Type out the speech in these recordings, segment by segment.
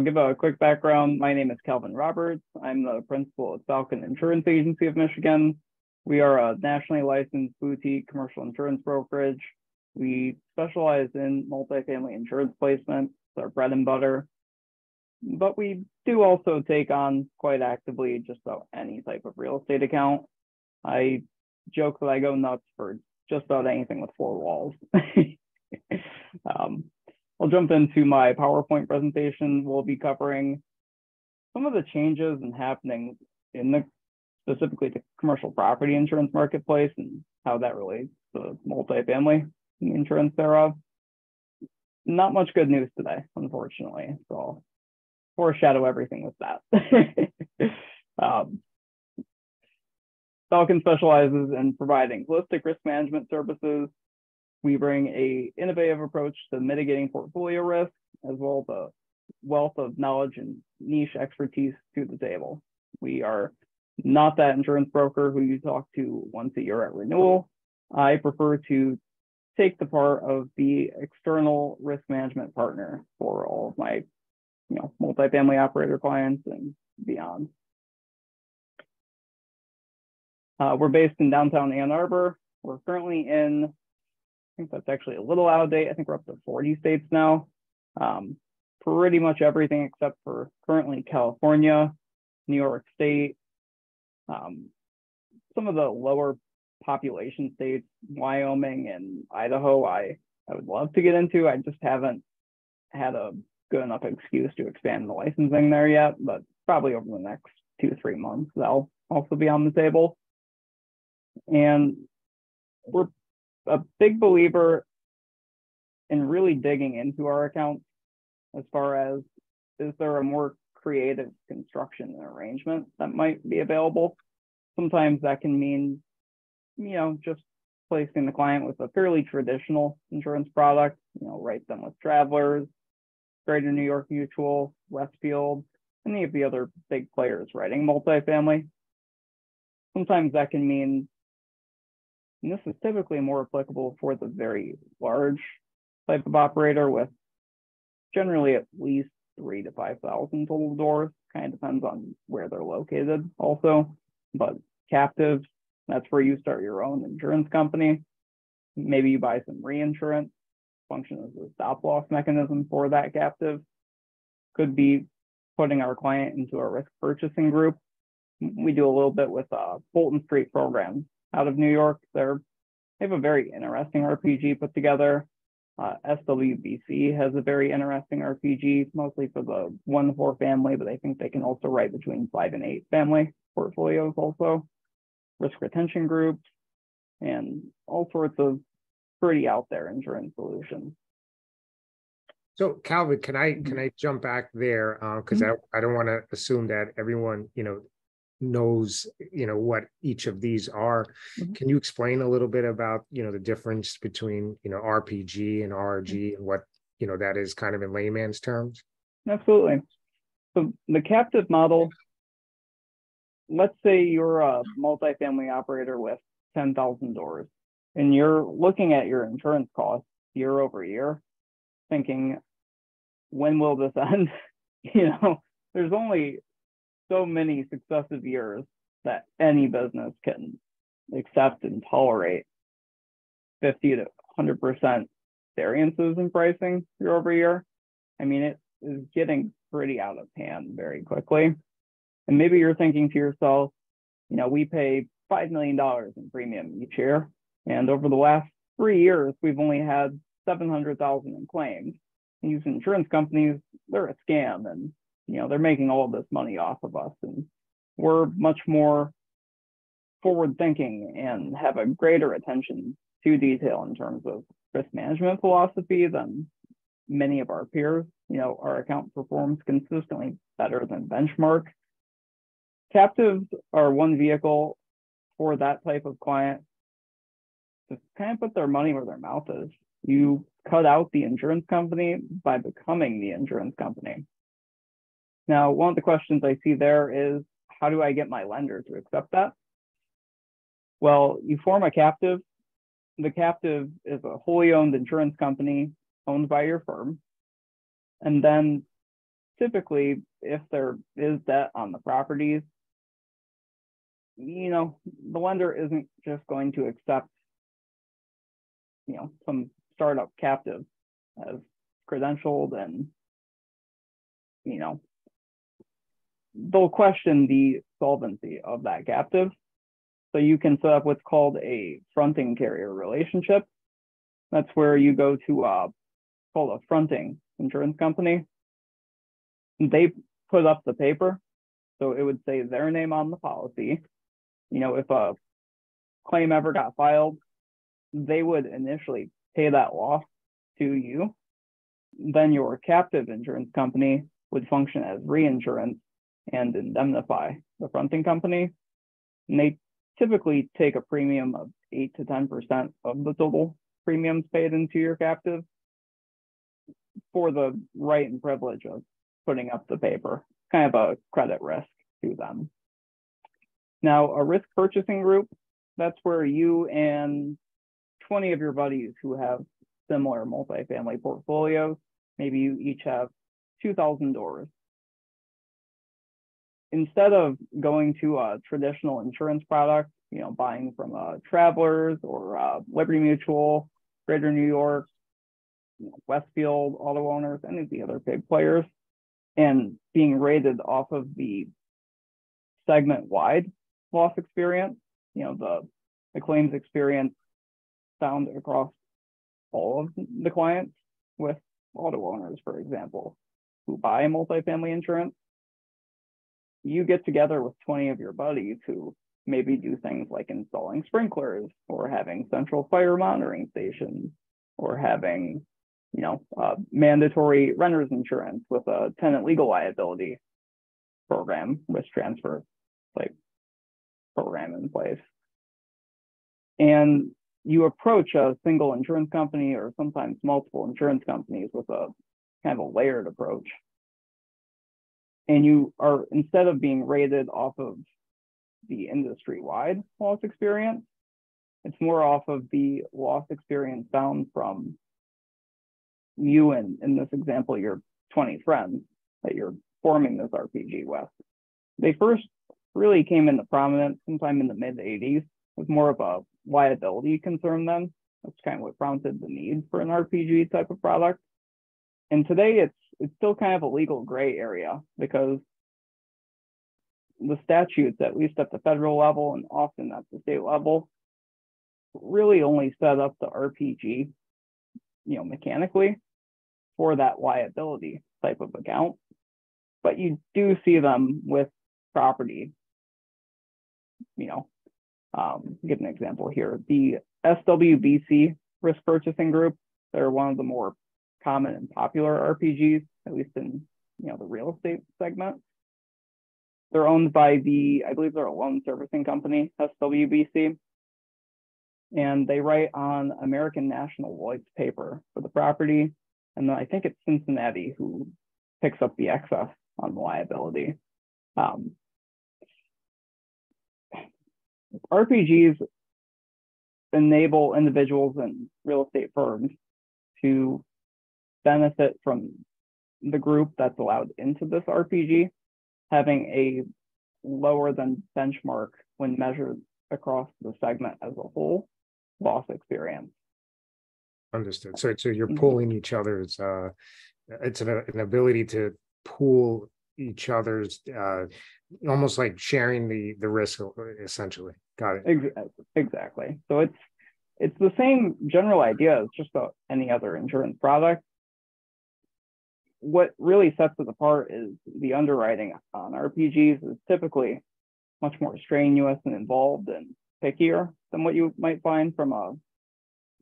give a quick background. My name is Calvin Roberts. I'm the principal at Falcon Insurance Agency of Michigan. We are a nationally licensed boutique commercial insurance brokerage. We specialize in multifamily insurance placement. It's our bread and butter. But we do also take on quite actively just about any type of real estate account. I joke that I go nuts for just about anything with four walls. I'll jump into my PowerPoint presentation. We'll be covering some of the changes and happenings in the specifically the commercial property insurance marketplace and how that relates to multifamily insurance thereof. Not much good news today, unfortunately. So I'll foreshadow everything with that. Falcon specializes in providing holistic risk management services. We bring an innovative approach to mitigating portfolio risk, as well as a wealth of knowledge and niche expertise to the table. We are not that insurance broker who you talk to once a year at renewal. I prefer to take the part of the external risk management partner for all of my, multifamily operator clients and beyond. We're based in downtown Ann Arbor. We're currently in, I think that's actually a little out of date. I think we're up to 40 states now. Pretty much everything except for currently California, New York State, some of the lower population states, Wyoming and Idaho, I would love to get into. I just haven't had a good enough excuse to expand the licensing there yet, but probably over the next 2-3 months, that'll also be on the table. And we're a big believer in really digging into our accounts as far as, is there a more creative construction and arrangement that might be available? Sometimes that can mean, just placing the client with a fairly traditional insurance product, write them with Travelers, Greater New York Mutual, Westfield, any of the other big players writing multifamily. Sometimes that can mean, and this is typically more applicable for the very large type of operator with generally at least 3,000 to 5,000 total doors. Kind of depends on where they're located also. But captive, that's where you start your own insurance company. Maybe you buy some reinsurance, function as a stop loss mechanism for that captive. Could be putting our client into a risk purchasing group. We do a little bit with Fulton Street Programs out of New York. They have a very interesting RPG put together. SWBC has a very interesting RPG, mostly for the 1 to 4 family, but I think they can also write between 5 and 8 family portfolios also. Risk retention groups, and all sorts of pretty out there insurance solutions. So Calvin, can I jump back there? Because I don't want to assume that everyone, knows, what each of these are. Can you explain a little bit about, the difference between, RPG and RRG and what, that is kind of in layman's terms? Absolutely. So the captive model, let's say you're a multifamily operator with 10,000 doors and you're looking at your insurance costs year over year, thinking, when will this end? There's only so many successive years that any business can accept and tolerate 50 to 100% variances in pricing year over year. I mean, it is getting pretty out of hand very quickly. And maybe you're thinking to yourself, we pay $5 million in premium each year. And over the last 3 years, we've only had 700,000 in claims. These insurance companies, they're a scam, and they're making all of this money off of us. And we're much more forward thinking and have a greater attention to detail in terms of risk management philosophy than many of our peers. Our account performs consistently better than benchmark. Captives are one vehicle for that type of client to kind of put their money where their mouth is. You cut out the insurance company by becoming the insurance company. Now, one of the questions I see there is, how do I get my lender to accept that? Well, you form a captive. The captive is a wholly owned insurance company owned by your firm. And then typically, if there is debt on the properties, the lender isn't just going to accept, some startup captive as credentialed, and, they'll question the solvency of that captive. So you can set up what's called a fronting carrier relationship. That's where you go to called a fronting insurance company. They put up the paper, so it would say their name on the policy. If a claim ever got filed, they would initially pay that loss to you. Then your captive insurance company would function as reinsurance and indemnify the fronting company. And they typically take a premium of 8 to 10% of the total premiums paid into your captive for the right and privilege of putting up the paper, kind of a credit risk to them. Now, a risk purchasing group, that's where you and 20 of your buddies who have similar multifamily portfolios, maybe you each have 2,000 doors. Instead of going to a traditional insurance product, buying from Travelers or Liberty Mutual, Greater New York, Westfield, Auto Owners, any of the other big players, and being rated off of the segment-wide loss experience, the claims experience found across all of the clients with auto owners, for example, who buy multifamily insurance. You get together with 20 of your buddies who maybe do things like installing sprinklers or having central fire monitoring stations or having, mandatory renter's insurance with a tenant legal liability program, risk transfer type program in place. And you approach a single insurance company or sometimes multiple insurance companies with a kind of a layered approach. And you are, instead of being rated off of the industry-wide loss experience, it's more off of the loss experience found from you and, in this example, your 20 friends that you're forming this RPG with. They first really came into prominence sometime in the mid-'80s with more of a liability concern then. That's kind of what prompted the need for an RPG type of product. And today it's still kind of a legal gray area because the statutes, at least at the federal level and often at the state level, really only set up the RPG, mechanically for that liability type of account. But you do see them with property. Give an example here. The SWBC risk purchasing group, they're one of the more common and popular RPGs, at least in the real estate segment. They're owned by I believe they're a loan servicing company, SWBC, and they write on American National Lloyd's paper for the property, and then I think it's Cincinnati who picks up the excess on the liability. RPGs enable individuals and real estate firms to benefit from the group that's allowed into this RPG having a lower than benchmark when measured across the segment as a whole loss experience. Understood. So you're pulling each other's, it's an ability to pool each other's, almost like sharing the risk, essentially. Got it. Exactly. So it's the same general idea as just about any other insurance product. What really sets it apart is the underwriting on RPGs is typically much more strenuous and involved and pickier than what you might find from a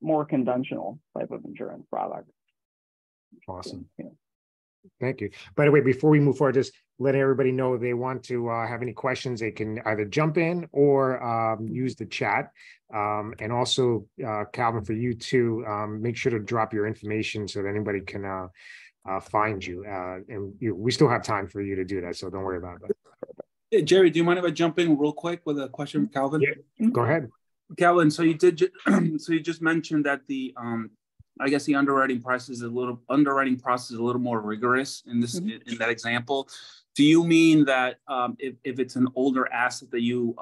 more conventional type of insurance product. Awesome. Yeah. Thank you. By the way, before we move forward, just let everybody know if they want to have any questions, they can either jump in or use the chat. And also, Calvin, for you too, make sure to drop your information so that anybody can find you. And we still have time for you to do that, so don't worry about that. Hey, Jerry, do you mind if I jump in real quick with a question for Calvin? Yeah, go ahead. Calvin, so you just mentioned that the I guess the underwriting process is a little more rigorous in this in that example. Do you mean that if it's an older asset that you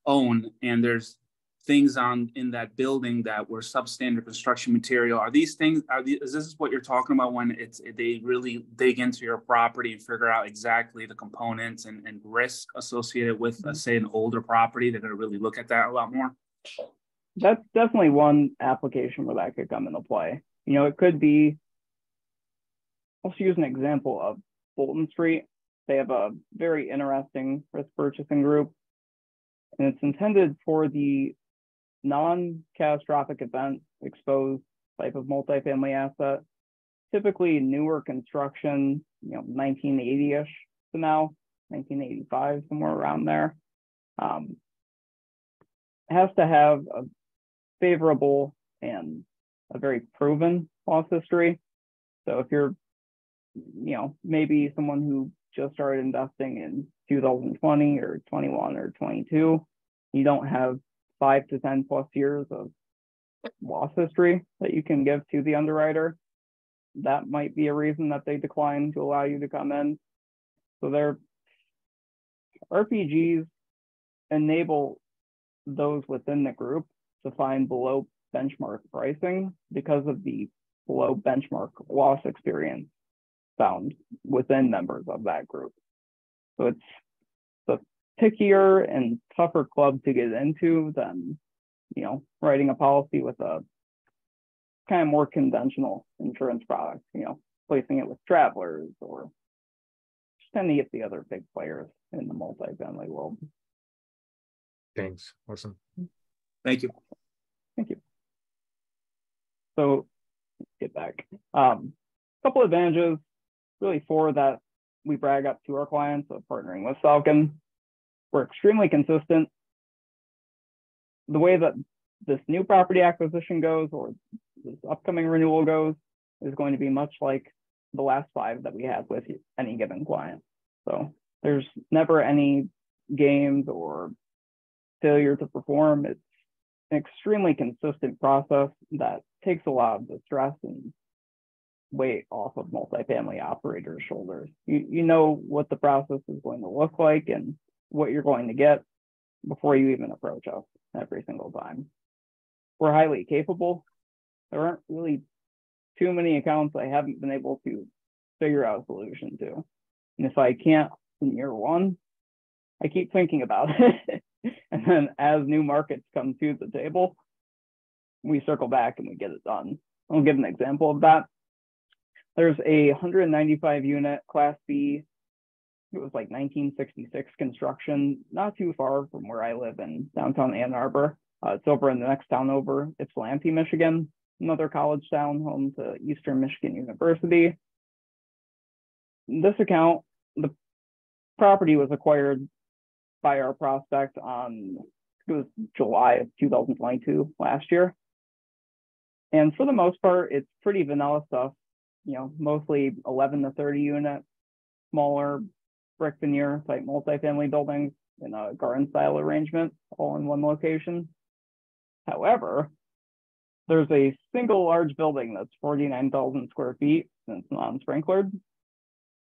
own and there's things in that building that were substandard construction material, is this what you're talking about when they really dig into your property and figure out exactly the components and risk associated with say an older property? They're going to really look at that a lot more. That's definitely one application where that could come into play. It could be, let's use an example of Fulton Street. They have a very interesting risk purchasing group, and it's intended for the non-catastrophic event exposed type of multifamily asset, typically newer construction, 1980-ish to now, 1985, somewhere around there. Has to have a favorable and a very proven loss history. So if you're, maybe someone who just started investing in 2020 or 21 or 22, you don't have 5 to 10 plus years of loss history that you can give to the underwriter. That might be a reason that they decline to allow you to come in. So their RPGs enable those within the group to find below benchmark pricing because of the below benchmark loss experience found within members of that group. So it's a pickier and tougher club to get into than, writing a policy with a kind of more conventional insurance product, placing it with Travelers or just any of the other big players in the multifamily world. Thanks. Awesome. Thank you. Thank you. So get back. Couple advantages, really four that we brag up to our clients of partnering with Falcon. We're extremely consistent. The way that this new property acquisition goes or this upcoming renewal goes is going to be much like the last 5 that we had with any given client. So there's never any games or failure to perform. It's an extremely consistent process that takes a lot of the stress and weight off of multifamily operators' shoulders. You know what the process is going to look like and what you're going to get before you even approach us every single time. We're highly capable. There aren't really too many accounts I haven't been able to figure out a solution to. And if I can't in year 1, I keep thinking about it. And then as new markets come to the table, we circle back and we get it done. I'll give an example of that. There's a 195 unit Class B. It was like 1966 construction, not too far from where I live in downtown Ann Arbor. It's over in the next town over. It's Ypsilanti, Michigan, another college town home to Eastern Michigan University. This account, the property was acquired by our prospect on, it was July of 2022, last year. And for the most part, it's pretty vanilla stuff, mostly 11 to 30 unit, smaller brick veneer type multifamily buildings in a garden style arrangement, all in one location. However, there's a single large building that's 49,000 square feet and it's non-sprinklered.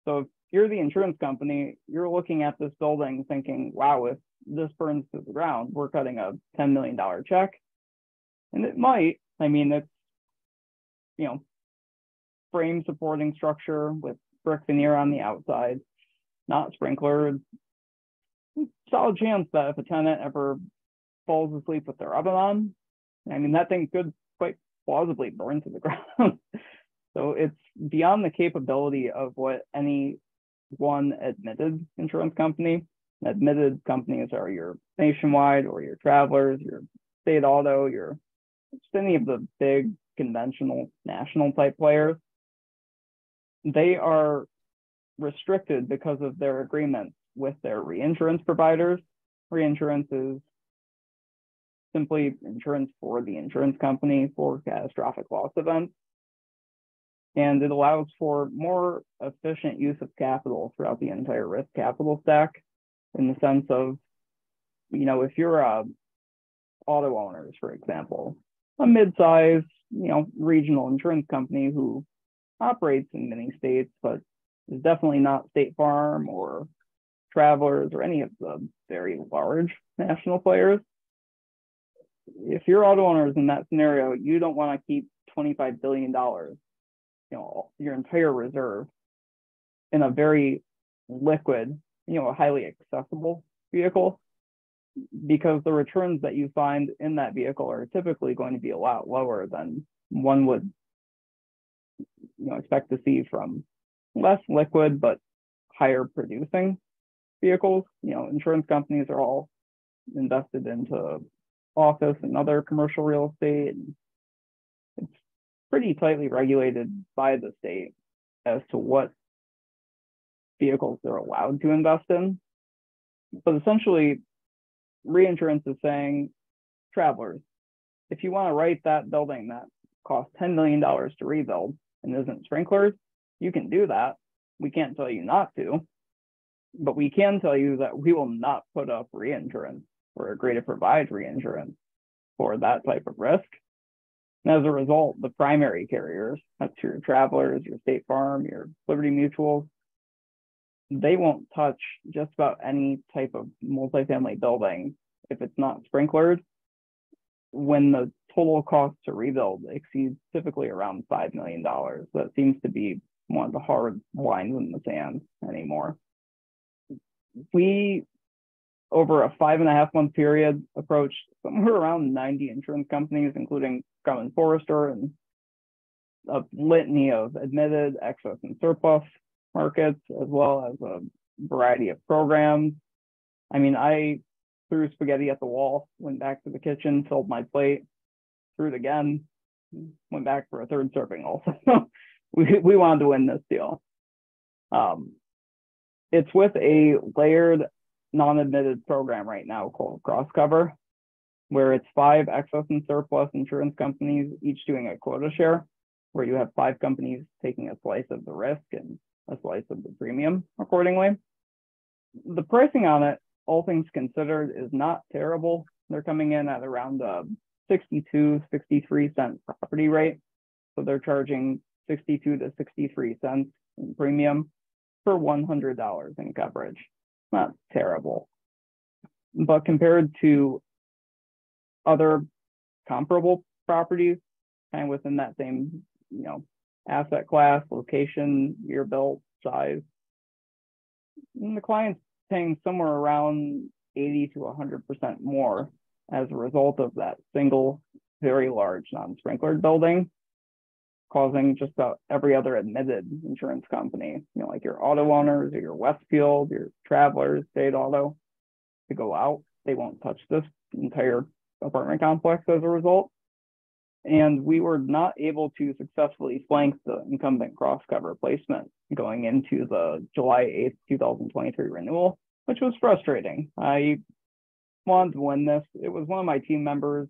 So if you're the insurance company, you're looking at this building thinking, wow, if this burns to the ground, we're cutting a $10 million check. And it might. It's, frame supporting structure with brick veneer on the outside, not sprinklered. Solid chance that if a tenant ever falls asleep with their oven on, that thing could quite plausibly burn to the ground. So it's beyond the capability of what any one admitted insurance company. Admitted companies are your Nationwide or your Travelers, your State Auto, your just any of the big conventional national type players. They are restricted because of their agreements with their reinsurance providers. Reinsurance is simply insurance for the insurance company for catastrophic loss events. And it allows for more efficient use of capital throughout the entire risk capital stack, in the sense of, if you're auto owners, for example, a mid-sized regional insurance company who operates in many states, but is definitely not State Farm or Travelers or any of the very large national players. If your auto owner is in that scenario, you don't want to keep $25 billion, your entire reserve, in a very liquid, highly accessible vehicle, because the returns that you find in that vehicle are typically going to be a lot lower than one would expect to see from less liquid but higher producing vehicles. Insurance companies are all invested into office and other commercial real estate. And it's pretty tightly regulated by the state as to what vehicles they're allowed to invest in. But essentially, reinsurance is saying, Travelers, if you want to write that building that costs $10 million to rebuild and isn't sprinklers, you can do that. We can't tell you not to, but we can tell you that we will not put up reinsurance or agree to provide reinsurance for that type of risk. And as a result, the primary carriers, that's your Travelers, your State Farm, your Liberty Mutuals, they won't touch just about any type of multifamily building if it's not sprinklered, when the total cost to rebuild exceeds typically around $5 million. That seems to be one of the hard lines in the sand anymore. We, over a 5.5-month period, approached somewhere around 90 insurance companies, including Crum & Forrester, and a litany of admitted, excess, and surplus markets, as well as a variety of programs. I mean, I threw spaghetti at the wall, went back to the kitchen, filled my plate, threw it again, went back for a third serving also. we wanted to win this deal. It's with a layered non-admitted program right now called Cross Cover, where it's 5 excess and surplus insurance companies, each doing a quota share, where you have 5 companies taking a slice of the risk and a slice of the premium accordingly. The pricing on it, all things considered, is not terrible. They're coming in at around a 62, 63 cent property rate. So they're charging 62 to 63 cents in premium for $100 in coverage. Not terrible. But compared to other comparable properties, kind of within that same, asset class, location, year built, size, and the client's paying somewhere around 80 to 100% more as a result of that single, very large non-sprinklered building, causing just about every other admitted insurance company, like your auto owners or your Westfield, your Travelers, State Auto, to go out. They won't touch this entire apartment complex as a result. And we were not able to successfully flank the incumbent cross cover placement going into the July 8th, 2023 renewal, which was frustrating. I wanted to win this. It was one of my team members'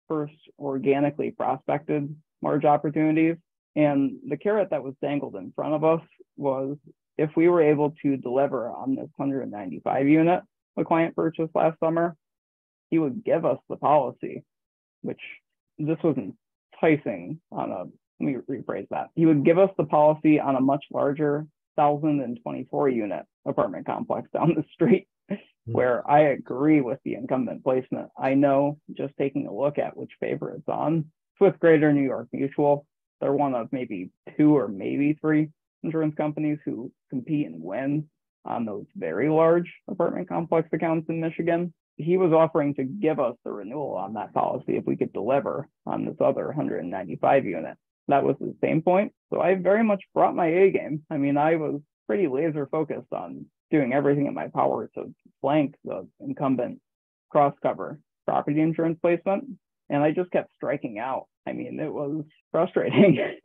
first organically prospected large opportunities. And the carrot that was dangled in front of us was, if we were able to deliver on this 195 unit the client purchased last summer, he would give us the policy, which this was enticing on a, let me rephrase that. He would give us the policy on a much larger 1,024 unit apartment complex down the street, where I agree with the incumbent placement. I know, just taking a look at which paper it's on, it's with Greater New York Mutual. They're one of maybe 2 or maybe 3 insurance companies who compete and win on those very large apartment complex accounts in Michigan. He was offering to give us the renewal on that policy if we could deliver on this other 195 unit. That was the same point. So I very much brought my A game. I mean, I was pretty laser focused on doing everything in my power to flank the incumbent cross cover property insurance placement. And I just kept striking out. I mean, it was frustrating.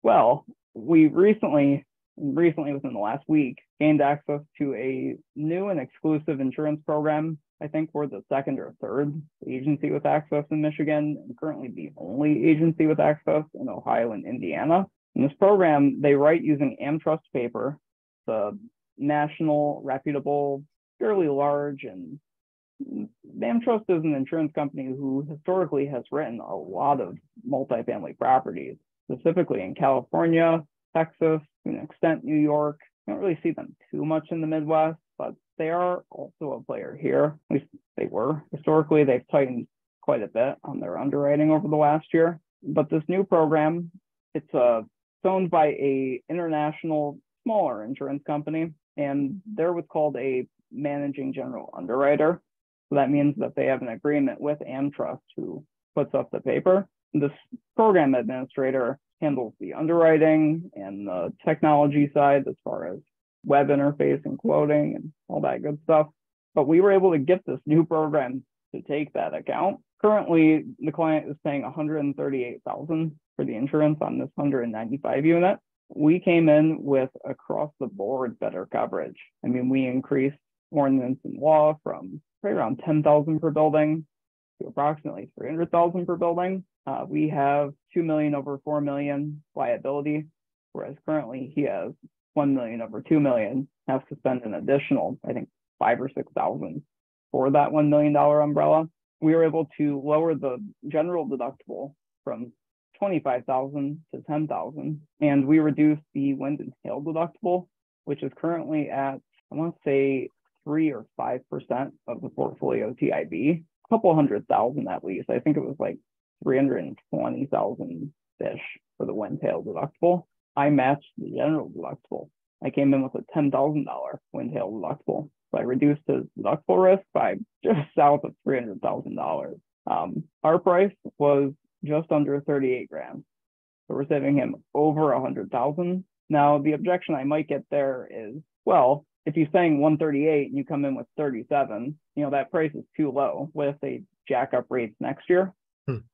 Well, we recently within the last week, gained access to a new and exclusive insurance program. I think we're the 2nd or 3rd agency with access in Michigan, and currently the only agency with access in Ohio and Indiana. In this program, they write using AmTrust paper, the national, reputable, fairly large and AmTrust is an insurance company who historically has written a lot of multifamily properties, specifically in California, Texas, to an extent, New York. I don't really see them too much in the Midwest, but they are also a player here. At least they were. Historically, they've tightened quite a bit on their underwriting over the last year. But this new program, it's owned by a international smaller insurance company, and they're what's called a managing general underwriter. So that means that they have an agreement with AmTrust, who puts up the paper. This program administrator handles the underwriting and the technology side as far as web interface and quoting and all that good stuff. But we were able to get this new program to take that account. Currently, the client is paying $138,000 for the insurance on this 195 unit. We came in with across the board better coverage. I mean, we increased ordinance and law from right around 10,000 per building to approximately 300,000 per building. We have 2 million over 4 million liability, whereas currently he has 1 million over 2 million, has to spend an additional, I think, 5 or 6,000 for that $1 million umbrella. We were able to lower the general deductible from 25,000 to 10,000, and we reduced the wind and hail deductible, which is currently at, I want to say, 3 or 5% of the portfolio TIV, a couple $100,000 at least. I think it was like 320,000 ish for the wind hail deductible. I matched the general deductible. I came in with a $10,000 wind hail deductible. So I reduced his deductible risk by just south of $300,000. Our price was just under 38 grand. So we're saving him over 100,000. Now, the objection I might get there is, well, if he's paying 138 and you come in with 37, that price is too low. What if they jack up rates next year?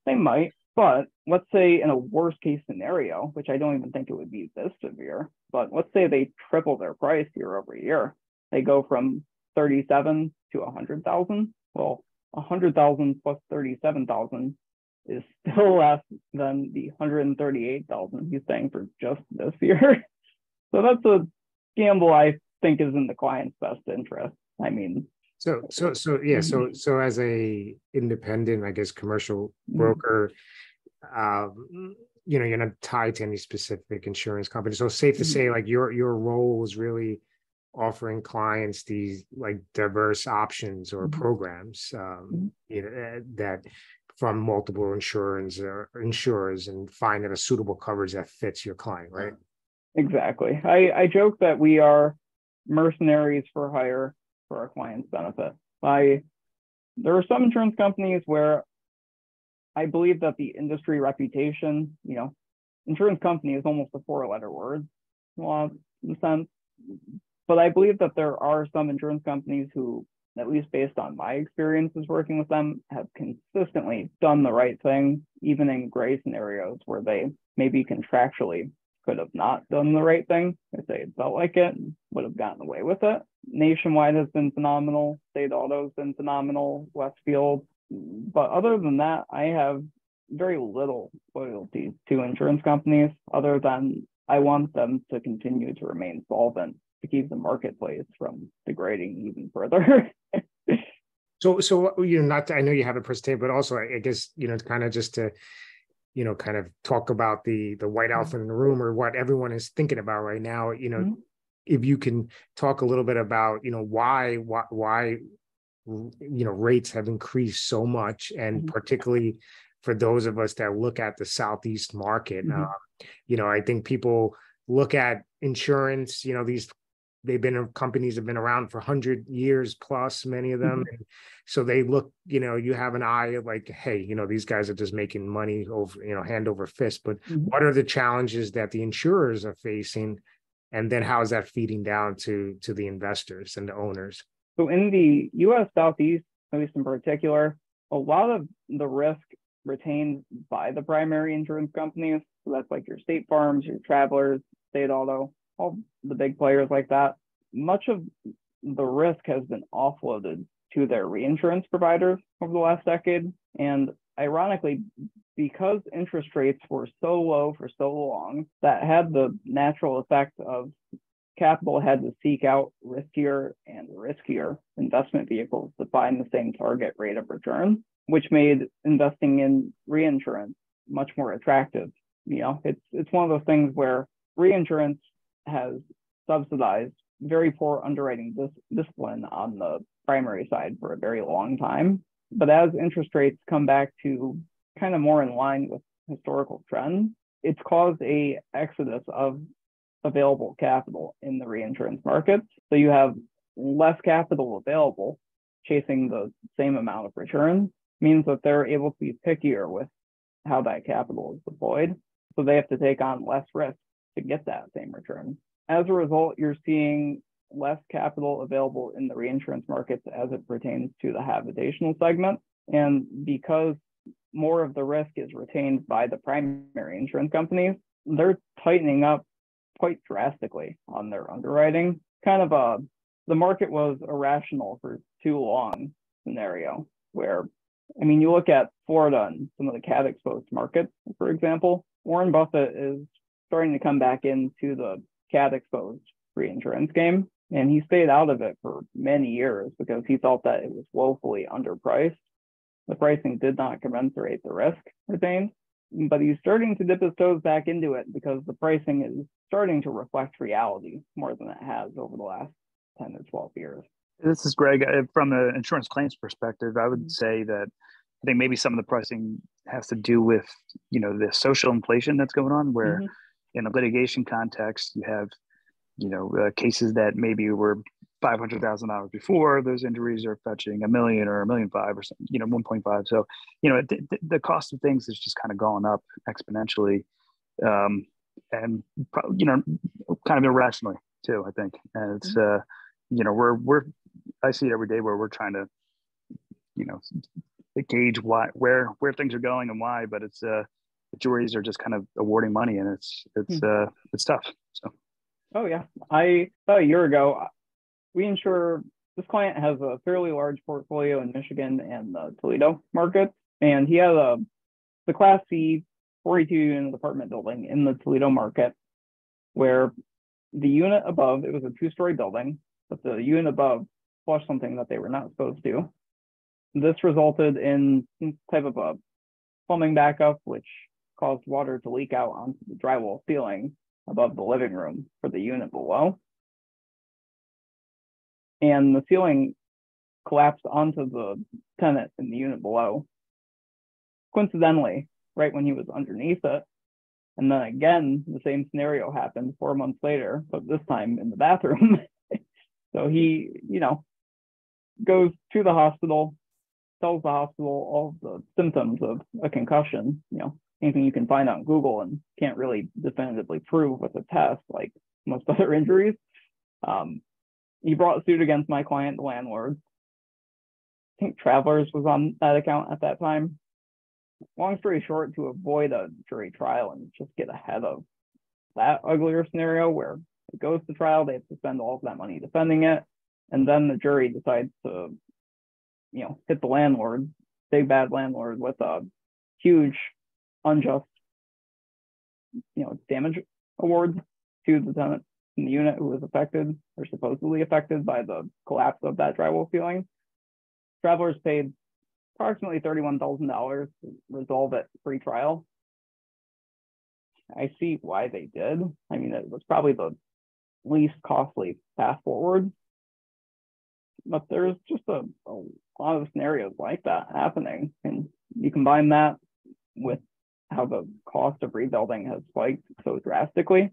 They might, but let's say in a worst case scenario, which I don't even think it would be this severe, but let's say they triple their price year over year. They go from 37 to 100,000. Well, 100,000 plus 37,000 is still less than the 138,000 he's paying for just this year. So that's a gamble I think is in the client's best interest. I mean, So as a independent, I guess, commercial broker, you're not tied to any specific insurance company. So safe to say, like your role was really offering clients these like diverse options or programs, that from multiple insurers and finding a suitable coverage that fits your client, right? Exactly. I joke that we are mercenaries for hire for our clients' benefit. There are some insurance companies where I believe that the industry reputation, insurance company is almost a 4-letter word in a lot of sense. But I believe that there are some insurance companies who, at least based on my experiences working with them, have consistently done the right thing, even in gray scenarios where they maybe contractually could have not done the right thing if they had felt like it and would have gotten away with it. Nationwide has been phenomenal. State Auto has been phenomenal. Westfield. But other than that, I have very little loyalty to insurance companies other than I want them to continue to remain solvent to keep the marketplace from degrading even further. So not I know you have a presentation, but also I guess kind of just to kind of talk about the white elephant in the room, or what everyone is thinking about right now. If you can talk a little bit about why rates have increased so much, and particularly for those of us that look at the Southeast market. I think people look at insurance. Companies have been around for 100 years plus, many of them. And so they look, you have an eye of like, hey, these guys are just making money over, hand over fist. But what are the challenges that the insurers are facing? And then how is that feeding down to the investors and the owners? So in the U.S. Southeast, at least in particular, a lot of the risk retained by the primary insurance companies. So that's like your State Farms, your Travelers, State Auto, all the big players like that. Much of the risk has been offloaded to their reinsurance providers over the last decade. And ironically, because interest rates were so low for so long, that had the natural effect of capital had to seek out riskier and riskier investment vehicles to find the same target rate of return, which made investing in reinsurance much more attractive. It's one of those things where reinsurance has subsidized very poor underwriting discipline on the primary side for a very long time. But as interest rates come back to kind of more in line with historical trends, it's caused a exodus of available capital in the reinsurance markets. So you have less capital available chasing the same amount of return, means that they're able to be pickier with how that capital is deployed. So they have to take on less risk to get that same return. As a result, you're seeing less capital available in the reinsurance markets as it pertains to the habitational segment. And because more of the risk is retained by the primary insurance companies, they're tightening up quite drastically on their underwriting. The market was irrational for too long scenario where, you look at Florida and some of the cat exposed markets, for example, Warren Buffett is starting to come back into the cat exposed reinsurance game. And he stayed out of it for many years because he felt that it was woefully underpriced. The pricing did not commensurate the risk retained, but he's starting to dip his toes back into it because the pricing is starting to reflect reality more than it has over the last 10 or 12 years. This is Greg. From an insurance claims perspective, I would say that I think maybe some of the pricing has to do with, the social inflation that's going on, where in a litigation context, you have, cases that maybe were $500,000 before, those injuries are fetching $1 million or $1.5 million or something, 1.5. So, the cost of things is just kind of gone up exponentially, and kind of irrationally too, I think. And it's, I see it every day where we're trying to, gauge where things are going and why, but it's the juries are just kind of awarding money, and it's tough. So. Oh yeah, about a year ago, this client has a fairly large portfolio in Michigan and the Toledo market, and he had the Class C 42-unit apartment building in the Toledo market, where the unit above, it was a 2-story building, but the unit above flushed something that they were not supposed to. This resulted in some type of a plumbing backup, which caused water to leak out onto the drywall ceiling above the living room for the unit below. And the ceiling collapsed onto the tenant in the unit below, coincidentally, right when he was underneath it. And then again, the same scenario happened 4 months later, but this time in the bathroom. So he, goes to the hospital, tells the hospital all of the symptoms of a concussion, anything you can find on Google and can't really definitively prove with a test like most other injuries. He brought suit against my client, the landlord. I think Travelers was on that account at that time. Long story short, to avoid a jury trial and just get ahead of that uglier scenario where it goes to trial, they have to spend all of that money defending it. And then the jury decides to, hit the landlord, big bad landlord, with a huge unjust, damage award to the tenant in the unit who was affected or supposedly affected by the collapse of that drywall ceiling. Travelers paid approximately $31,000 to resolve it pre-trial. I see why they did. It was probably the least costly path forward. But there's just a lot of scenarios like that happening. And you combine that with how the cost of rebuilding has spiked so drastically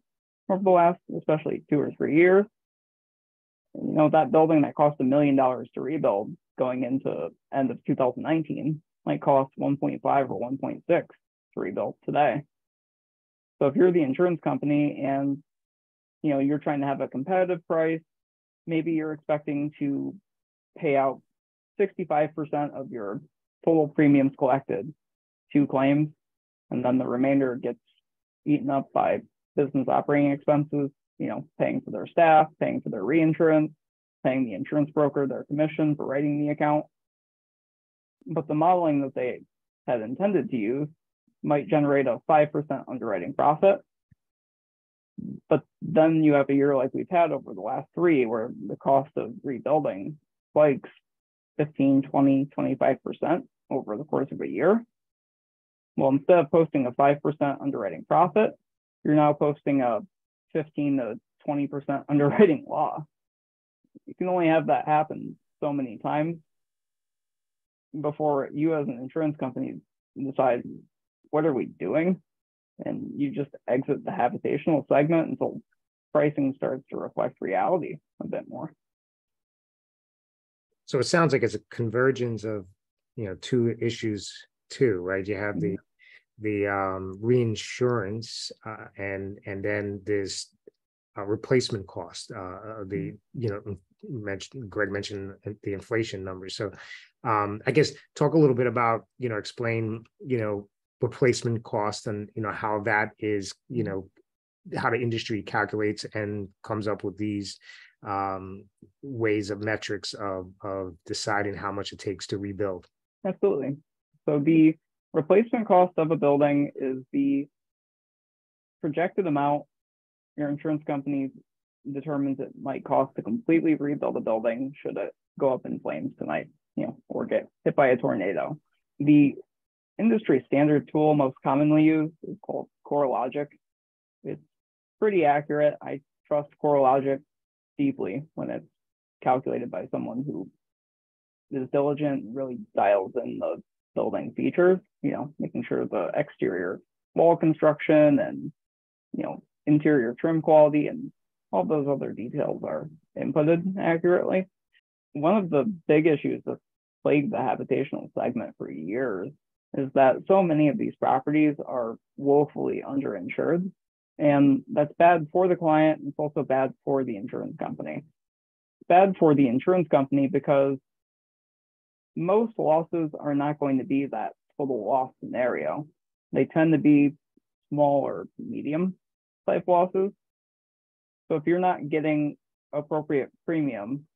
over the last, especially 2 or 3 years. And, that building that cost $1 million to rebuild going into end of 2019 might cost 1.5 or 1.6 to rebuild today. So if you're the insurance company and you're trying to have a competitive price, maybe you're expecting to pay out 65% of your total premiums collected to claims, and then the remainder gets eaten up by business operating expenses, paying for their staff, paying for their reinsurance, paying the insurance broker their commission for writing the account. But the modeling that they had intended to use might generate a 5% underwriting profit. But then you have a year like we've had over the last 3 where the cost of rebuilding spikes 15, 20, 25% over the course of a year. Well, instead of posting a 5% underwriting profit, you're now posting a 15 to 20% underwriting loss. You can only have that happen so many times before you as an insurance company decide, what are we doing? And you just exit the habitational segment until pricing starts to reflect reality a bit more. So it sounds like it's a convergence of, 2 issues too, right? You have the reinsurance, and then there's replacement cost. Greg mentioned the inflation numbers. So I guess talk a little bit about, explain, replacement cost and, how that is, how the industry calculates and comes up with these ways of metrics of deciding how much it takes to rebuild. Absolutely. So the replacement cost of a building is the projected amount your insurance company determines it might cost to completely rebuild a building should it go up in flames tonight, or get hit by a tornado. The industry standard tool most commonly used is called CoreLogic. It's pretty accurate. I trust CoreLogic deeply when it's calculated by someone who is diligent and really dials in the building features, making sure the exterior wall construction and, interior trim quality and all those other details are inputted accurately. One of the big issues that plagued the habitational segment for years is that so many of these properties are woefully underinsured. And that's bad for the client. And it's also bad for the insurance company. It's bad for the insurance company because most losses are not going to be that total loss scenario. They tend to be small or medium type losses. So if you're not getting appropriate premium,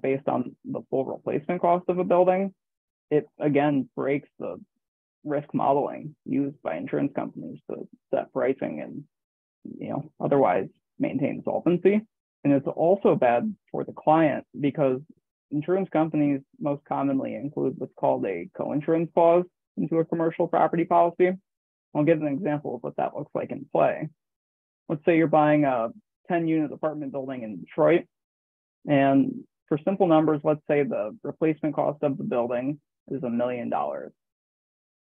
based on the full replacement cost of a building, it again breaks the risk modeling used by insurance companies to set pricing and, otherwise maintain solvency. And it's also bad for the client because insurance companies most commonly include what's called a co-insurance clause into a commercial property policy. I'll give an example of what that looks like in play. Let's say you're buying a 10-unit apartment building in Detroit. And for simple numbers, let's say the replacement cost of the building is $1 million.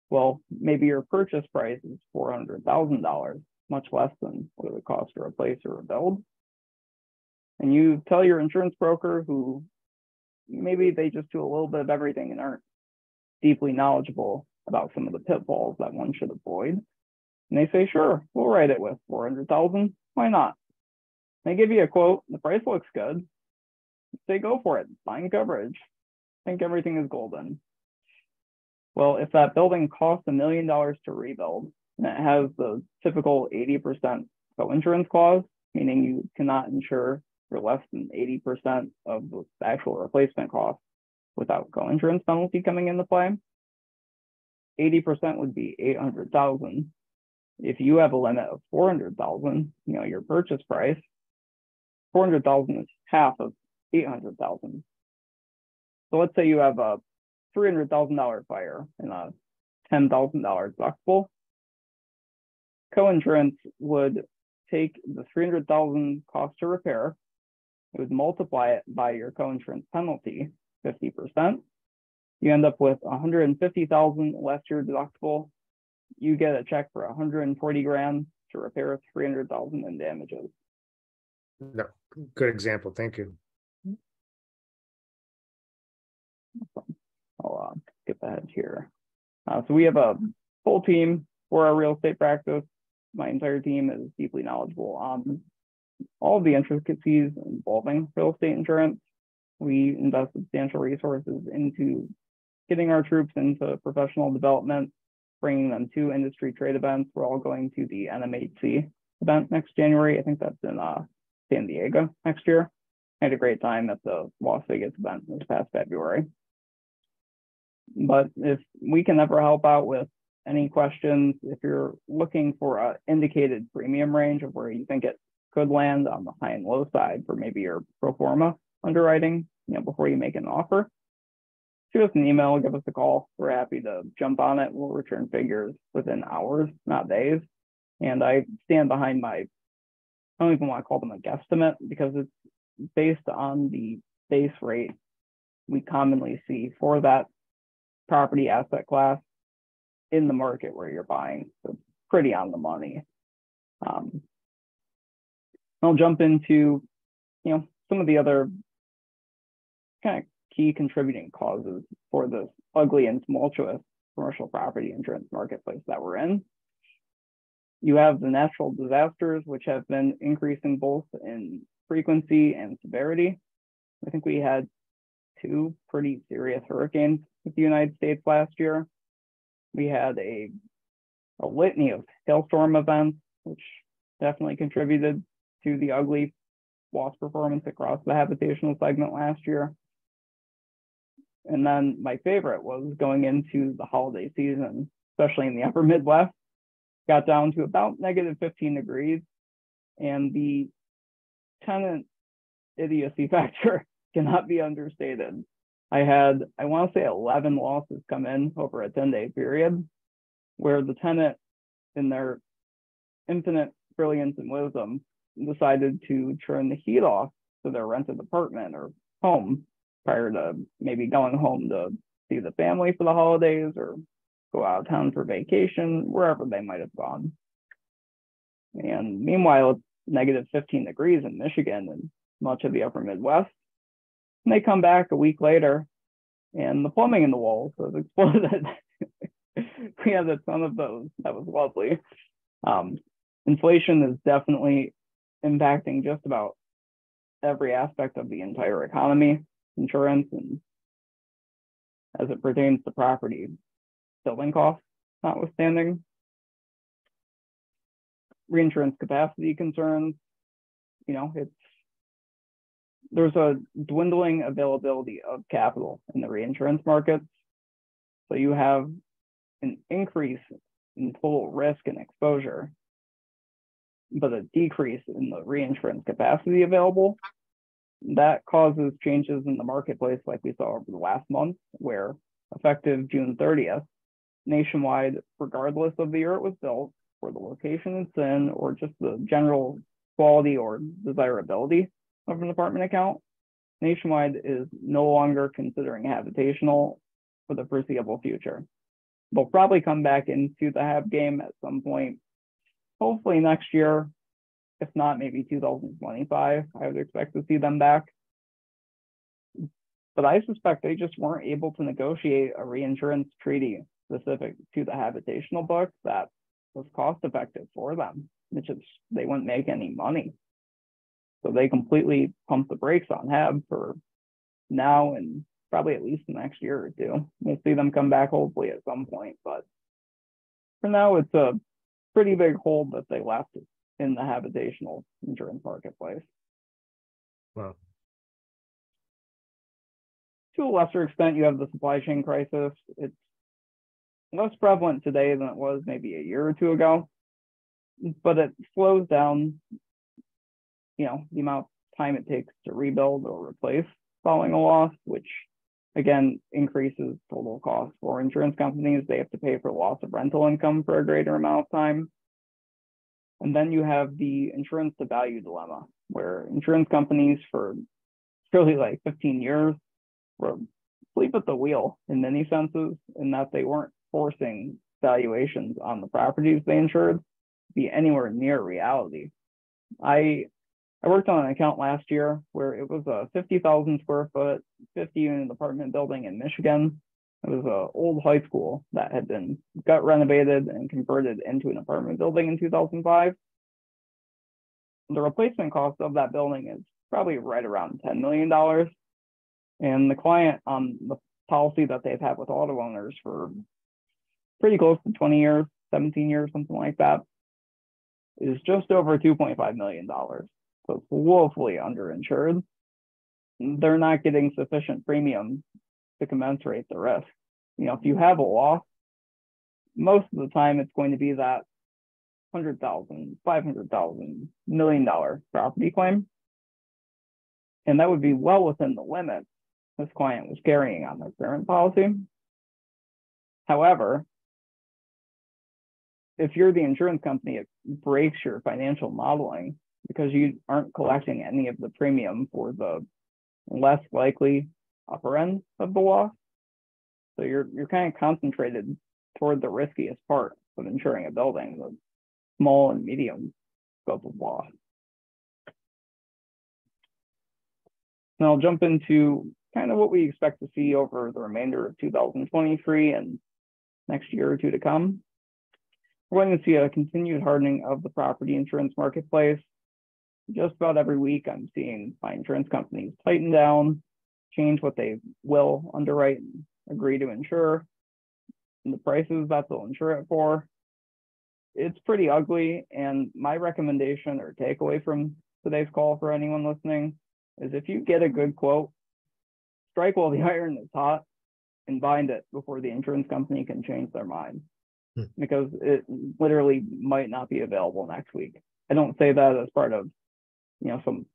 Well, maybe your purchase price is $400,000, much less than what it would cost to replace or rebuild. And you tell your insurance broker, who maybe they just do a little bit of everything and aren't deeply knowledgeable about some of the pitfalls that one should avoid. And they say, sure, we'll write it with $400,000. Why not? They give you a quote. The price looks good. Say, go for it. Fine coverage. Think everything is golden. Well, if that building costs $1 million to rebuild and it has the typical 80% co-insurance clause, meaning you cannot insure for less than 80% of the actual replacement cost without co-insurance penalty coming into play, 80% would be $800,000. If you have a limit of $400,000, your purchase price, $400,000 is half of $800,000. So let's say you have a $300,000 fire and a $10,000 deductible. Co-insurance would take the $300,000 cost to repair. It would multiply it by your co-insurance penalty, 50%. You end up with $150,000 less your deductible. You get a check for $140,000 to repair $300,000 in damages. No, good example. Thank you. I'll skip ahead here. So we have a full team for our real estate practice. My entire team is deeply knowledgeable on all of the intricacies involving real estate insurance. We invest substantial resources into getting our troops into professional development, bringing them to industry trade events. We're all going to the NMHC event next January. I think that's in San Diego next year. I had a great time at the Las Vegas event this past February. But if we can ever help out with any questions, if you're looking for an indicated premium range of where you think it could land on the high and low side for maybe your pro forma underwriting, before you make an offer, shoot us an email, give us a call. We're happy to jump on it. We'll return figures within hours, not days. And I stand behind I don't even want to call them a guesstimate, because it's based on the base rate we commonly see for that property asset class in the market where you're buying. So it's pretty on the money. I'll jump into, some of the other kind of key contributing causes for this ugly and tumultuous commercial property insurance marketplace that we're in. You have the natural disasters, which have been increasing both in frequency and severity. I think we had 2 pretty serious hurricanes with the United States last year. We had a litany of hailstorm events, which definitely contributed to the ugly loss performance across the habitational segment last year. And then my favorite was going into the holiday season, especially in the upper Midwest, got down to about negative 15 degrees, and the tenant idiocy factor cannot be understated. I want to say 11 losses come in over a 10-day period, where the tenant, in their infinite brilliance and wisdom, decided to turn the heat off to their rented apartment or home prior to maybe going home to see the family for the holidays or go out of town for vacation, wherever they might have gone. And meanwhile, it's negative 15 degrees in Michigan and much of the upper Midwest. And they come back a week later and the plumbing in the walls has exploded. We had a ton of those. That was lovely. Inflation is definitely impacting just about every aspect of the entire economy, insurance, and as it pertains to property building costs, notwithstanding. Reinsurance capacity concerns, there's a dwindling availability of capital in the reinsurance markets. So you have an increase in total risk and exposure, but a decrease in the reinsurance capacity available. That causes changes in the marketplace like we saw over the last month, where effective June 30th, nationwide, regardless of the year it was built, or the location it's in, or just the general quality or desirability of an apartment account, nationwide is no longer considering habitational for the foreseeable future. They'll probably come back into the hab game at some point, hopefully next year, if not maybe 2025. I would expect to see them back. But I suspect they just weren't able to negotiate a reinsurance treaty specific to the habitational book that was cost effective for them. They wouldn't make any money. So they completely pumped the brakes on hab for now and probably at least the next year or two. We'll see them come back hopefully at some point, but for now it's a pretty big hole that they left in the habitational insurance marketplace. Wow. To a lesser extent, you have the supply chain crisis. It's less prevalent today than it was maybe a year or two ago, but it slows down, the amount of time it takes to rebuild or replace following a loss, which again increases total costs for insurance companies. They have to pay for loss of rental income for a greater amount of time. And then you have the insurance to value dilemma, where insurance companies for really like 15 years were asleep at the wheel in many senses, in that they weren't forcing valuations on the properties they insured to be anywhere near reality. I worked on an account last year where it was a 50,000 square foot, 50-unit apartment building in Michigan. It was an old high school that had been gut renovated and converted into an apartment building in 2005. The replacement cost of that building is probably right around $10 million. And the client on the policy that they've had with auto owners for pretty close to 20 years, 17 years, something like that, is just over $2.5 million. So it's woefully underinsured. They're not getting sufficient premium to commensurate the risk. If you have a loss, most of the time it's going to be that $100,000, $500,000, $1 million property claim. And that would be well within the limit this client was carrying on their current policy. However, if you're the insurance company, it breaks your financial modeling because you aren't collecting any of the premium for the less likely upper end of the loss. So you're kind of concentrated toward the riskiest part of insuring a building, the small and medium scope of loss. Now I'll jump into kind of what we expect to see over the remainder of 2023 and next year or two to come. We're going to see a continued hardening of the property insurance marketplace. Just about every week, I'm seeing my insurance companies tighten down, change what they will underwrite and agree to insure, and the prices that they'll insure it for. It's pretty ugly, and my recommendation or takeaway from today's call for anyone listening is if you get a good quote, strike while the iron is hot and bind it before the insurance company can change their mind, because it literally might not be available next week. I don't say that as part of, some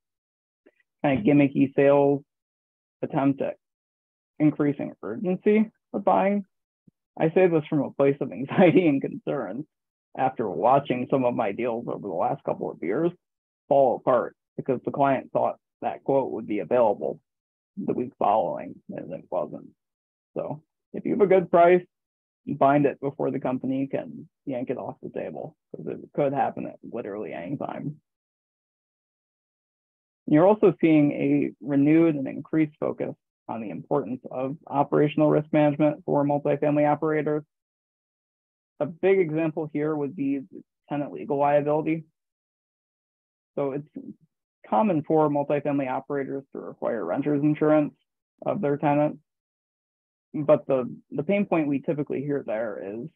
kind of gimmicky sales attempt at increasing urgency of buying. I say this from a place of anxiety and concern after watching some of my deals over the last couple of years fall apart because the client thought that quote would be available the week following and it wasn't. So if you have a good price, bind it before the company can yank it off the table, because it could happen at literally any time. You're also seeing a renewed and increased focus on the importance of operational risk management for multifamily operators. A big example here would be tenant legal liability. So it's common for multifamily operators to require renter's insurance of their tenants. But the pain point we typically hear there is,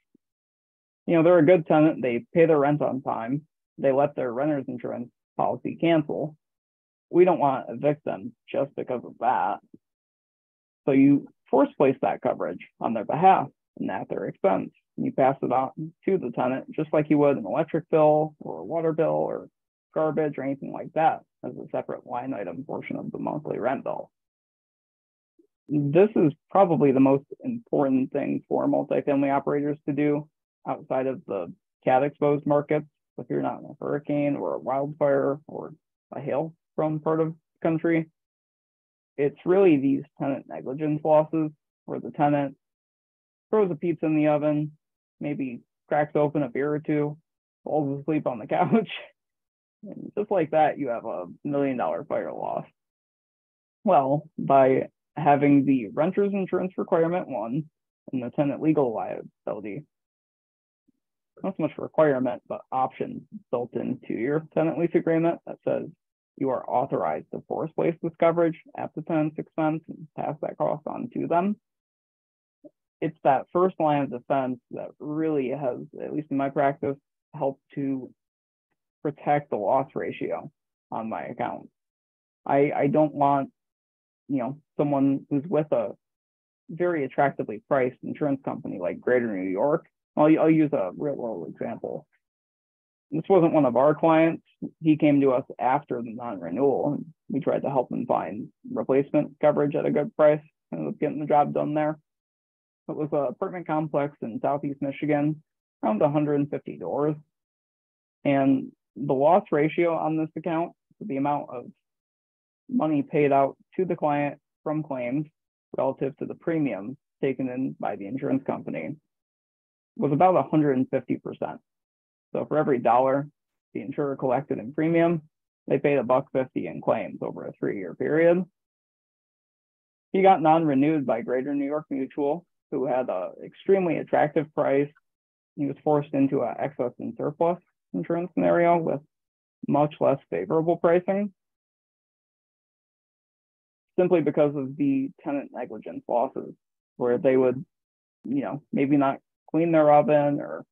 they're a good tenant, they pay their rent on time, they let their renter's insurance policy cancel. We don't want to evict them just because of that. So you force place that coverage on their behalf and at their expense. And you pass it on to the tenant, just like you would an electric bill or a water bill or garbage or anything like that, as a separate line item portion of the monthly rent bill. This is probably the most important thing for multifamily operators to do outside of the cat exposed markets. If you're not in a hurricane or a wildfire or a hail-prone part of the country, it's really these tenant negligence losses where the tenant throws a pizza in the oven, maybe cracks open a beer or two, falls asleep on the couch. And just like that, you have $1 million fire loss. Well, by having the renter's insurance requirement one and the tenant legal liability, not so much requirement, but option built into your tenant lease agreement that says you are authorized to force place this coverage at the tenant's expense and pass that cost on to them. It's that first line of defense that really has, at least in my practice, helped to protect the loss ratio on my account. I don't want, someone who's with a very attractively priced insurance company like Greater New York. I'll use a real world example. This wasn't one of our clients. He came to us after the non-renewal, and we tried to help him find replacement coverage at a good price and was getting the job done there. It was an apartment complex in Southeast Michigan, around 150 doors. And the loss ratio on this account, the amount of money paid out to the client from claims relative to the premium taken in by the insurance company, was about 150%. So for every dollar the insurer collected in premium, they paid $1.50 in claims over a 3-year period. He got non-renewed by Greater New York Mutual, who had an extremely attractive price. He was forced into an excess and surplus insurance scenario with much less favorable pricing, simply because of the tenant negligence losses, where they would, maybe not clean their oven, or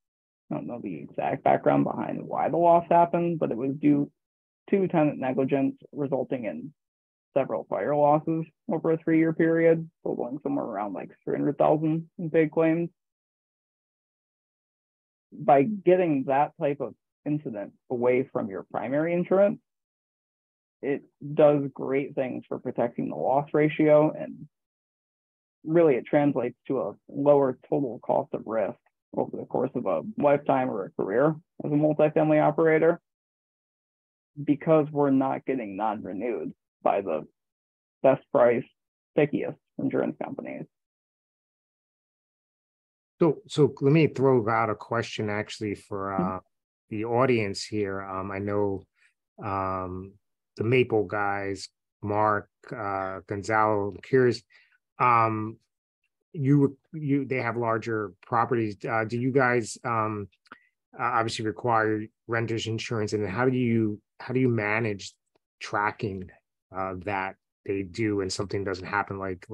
I don't know the exact background behind why the loss happened, but it was due to tenant negligence, resulting in several fire losses over a 3-year period, totaling somewhere around like $300,000 in paid claims. by getting that type of incident away from your primary insurance, it does great things for protecting the loss ratio, and really it translates to a lower total cost of risk over the course of a lifetime or a career as a multifamily operator, because we're not getting non-renewed by the best price, stickiest insurance companies. So let me throw out a question actually for the audience here. I know the Maple guys, Mark, Gonzalo, I'm curious. They have larger properties. Do you guys obviously require renters insurance, and how do you manage tracking that they do and something doesn't happen like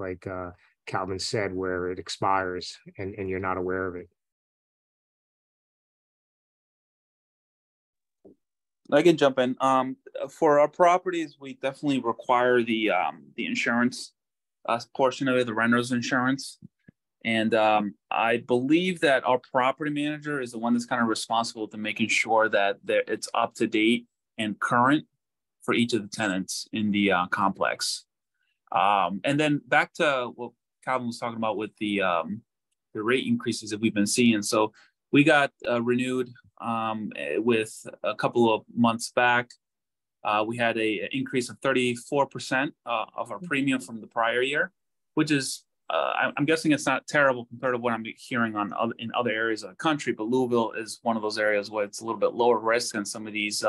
Calvin said, where it expires and you're not aware of it? I can jump in. For our properties, we definitely require the insurance portion of it, the renter's insurance. And I believe that our property manager is the one that's kind of responsible to making sure that it's up to date and current for each of the tenants in the complex. And then back to what Calvin was talking about with the rate increases that we've been seeing. So we got renewed with a couple of months back. We had an increase of 34% of our premium from the prior year, which is, I'm guessing it's not terrible compared to what I'm hearing in other areas of the country, but Louisville is one of those areas where it's a little bit lower risk than some of these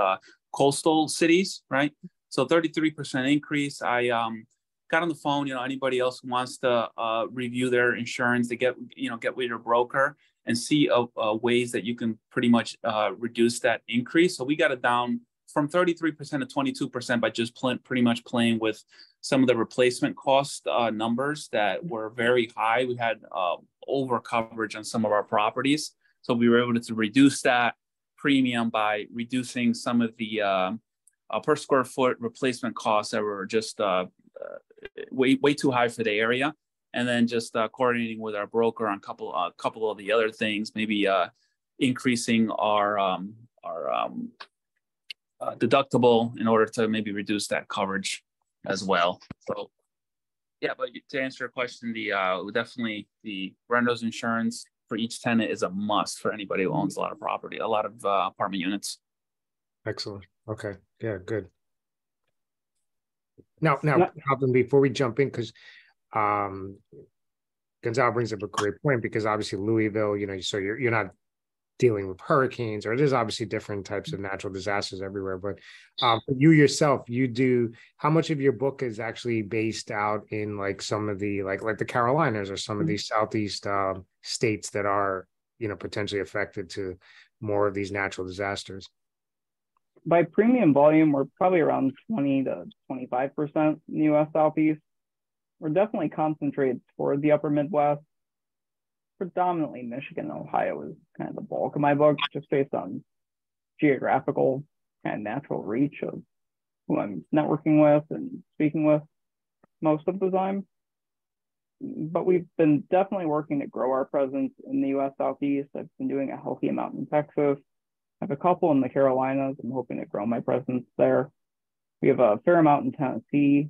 coastal cities, right? So 33% increase. I got on the phone, anybody else who wants to review their insurance, to get with your broker and see ways that you can pretty much reduce that increase. So we got it down from 33% to 22% by just pretty much playing with some of the replacement cost numbers that were very high. We had over coverage on some of our properties. So we were able to reduce that premium by reducing some of the per square foot replacement costs that were just way too high for the area. And then just coordinating with our broker on a couple of the other things, maybe increasing our deductible in order to maybe reduce that coverage as well. So yeah, but to answer your question, definitely the renter's insurance for each tenant is a must for anybody who owns a lot of property, a lot of apartment units. Excellent. Okay. Yeah, good. Now, Calvin, before we jump in, because Gonzalo brings up a great point, because obviously Louisville, so you're not dealing with hurricanes, or there's obviously different types of natural disasters everywhere. But you yourself, how much of your book is actually based out in like some of the like the Carolinas or some of these Southeast states that are potentially affected to more of these natural disasters? By premium volume, we're probably around 20 to 25% in the U.S. Southeast. We're definitely concentrated toward the upper Midwest. Predominantly Michigan and Ohio is kind of the bulk of my book, just based on geographical and natural reach of who I'm networking with and speaking with most of the time. But we've been definitely working to grow our presence in the U.S. Southeast. I've been doing a healthy amount in Texas. I have a couple in the Carolinas. I'm hoping to grow my presence there. We have a fair amount in Tennessee,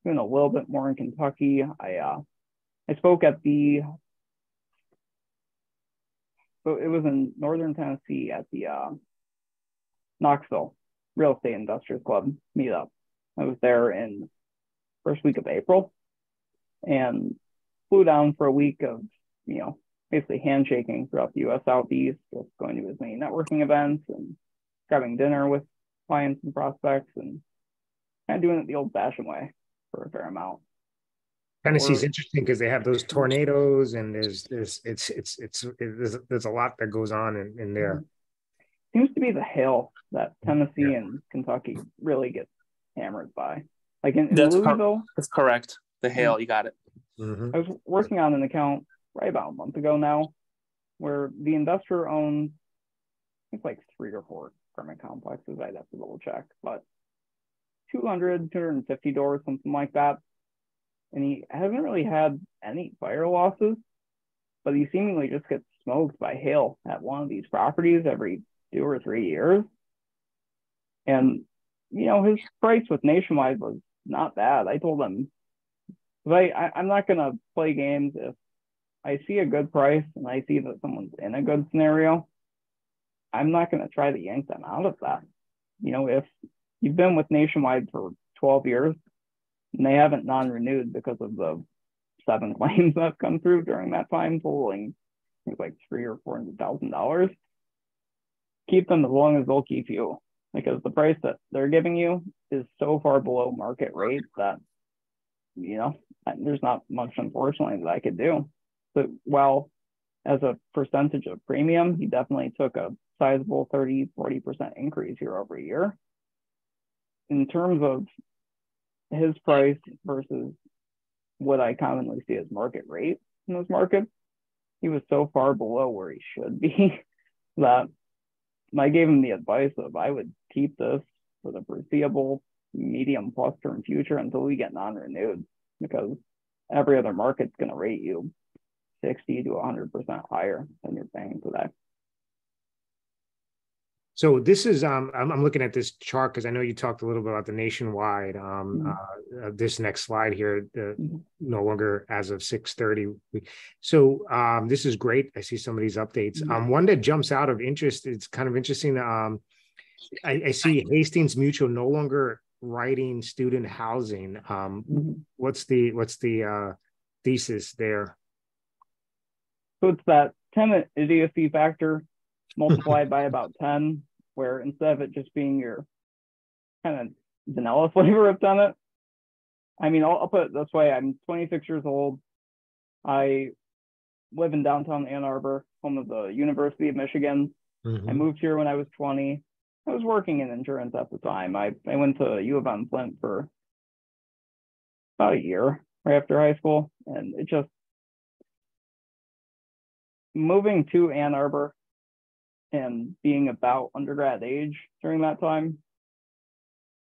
doing a little bit more in Kentucky. I spoke at so it was in Northern Tennessee at the Knoxville Real Estate Investors Club meetup. I was there in first week of April and flew down for a week of, basically handshaking throughout the U.S. Southeast, just going to as many networking events and grabbing dinner with clients and prospects, and kind of doing it the old-fashioned way for a fair amount. Tennessee's interesting because they have those tornadoes, and there's a lot that goes on in there. Seems to be the hail that Tennessee and Kentucky really get hammered by. Like in Louisville. That's correct. The hail, you got it. Mm-hmm. I was working on an account right about a month ago now, where the investor owns, I think, like 3 or 4 apartment complexes. I'd have to double check, but 250 doors, something like that. And he hasn't really had any fire losses, but he seemingly just gets smoked by hail at one of these properties every 2 or 3 years. And, his price with Nationwide was not bad. I told him, I'm not going to play games. If I see a good price and I see that someone's in a good scenario, I'm not going to try to yank them out of that. If you've been with Nationwide for 12 years and they haven't non-renewed because of the 7 claims that come through during that time, totaling like $300,000 or $400,000, keep them as long as they'll keep you, because the price that they're giving you is so far below market rate that, there's not much, unfortunately, that I could do. But while as a percentage of premium, he definitely took a sizable 30-40% increase year over year. In terms of his price versus what I commonly see as market rate in those markets, he was so far below where he should be that I gave him the advice of I would keep this for the foreseeable medium plus term future until we get non-renewed, because every other market's going to rate you 60 to 100% higher than you're paying today. So this is, I'm looking at this chart because I know you talked a little bit about the Nationwide. This next slide here, no longer as of 6/30. So this is great. I see some of these updates. One that jumps out of interest, it's kind of interesting. I see Hastings Mutual no longer writing student housing. What's the thesis there? So it's that tenant idiocy factor multiplied by about 10, where instead of it just being your kind of vanilla flavor of tenant, I mean, I'll put it this way. I'm 26 years old. I live in downtown Ann Arbor, home of the University of Michigan. I moved here when I was 20. I was working in insurance at the time. I went to U of M Flint for about a year right after high school. And it just, moving to Ann Arbor and being about undergrad age during that time,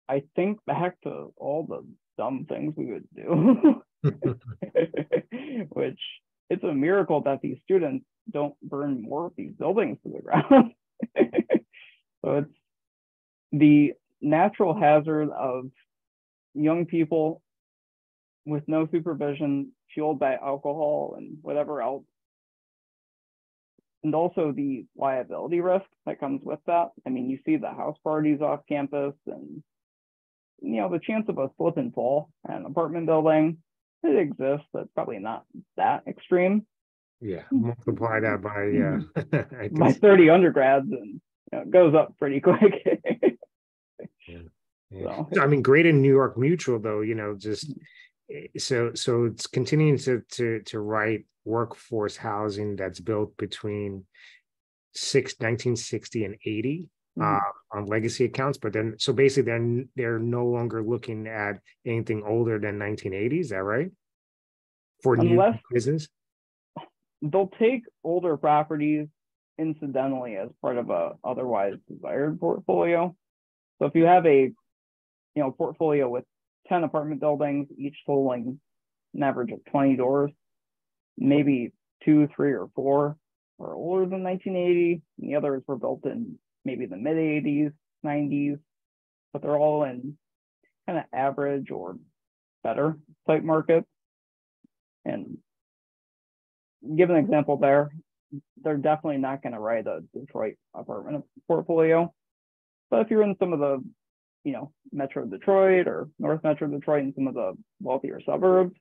I think back to all the dumb things we would do, which it's a miracle that these students don't burn more of these buildings to the ground. So it's the natural hazard of young people with no supervision, fueled by alcohol and whatever else. And also the liability risk that comes with that. I mean, you see the house parties off campus, and the chance of a slip and fall at an apartment building, it exists. That's probably not that extreme. Yeah, multiply that by by 30 undergrads, and it goes up pretty quick. So. I mean, great in New York Mutual, though. Just so it's continuing to write workforce housing that's built between 1960 and 80 on legacy accounts, but then so basically they're no longer looking at anything older than 1980. Is that right? For new business, they'll take older properties incidentally as part of a otherwise desired portfolio. So if you have a portfolio with 10 apartment buildings, each totaling an average of 20 doors, maybe 2, 3, or 4 are older than 1980, and the others were built in maybe the mid 80s, 90s, but they're all in kind of average or better type markets. And give an example there, they're definitely not going to write a Detroit apartment portfolio. But if you're in some of the, Metro Detroit or North Metro Detroit and some of the wealthier suburbs,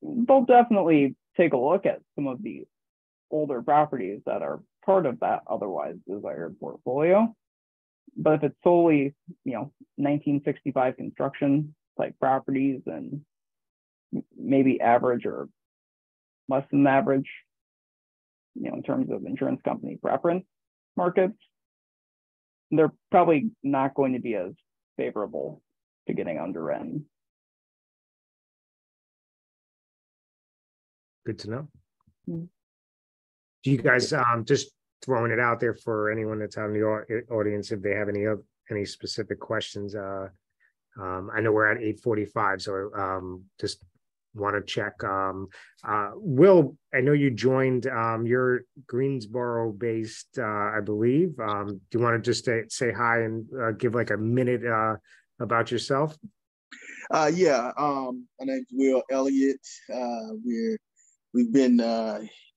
they'll definitely take a look at some of the older properties that are part of that otherwise desired portfolio. But if it's solely, 1965 construction type properties and maybe average or less than average, in terms of insurance company preference markets, they're probably not going to be as favorable to getting underwritten. Good to know. Do you guys, just throwing it out there for anyone that's out in the audience, if they have any specific questions? I know we're at 8:45, so just want to check. Will, I know you joined, you're Greensboro-based, I believe. Do you want to just say hi and give like a minute about yourself? Yeah, my name's Will Elliott. We've been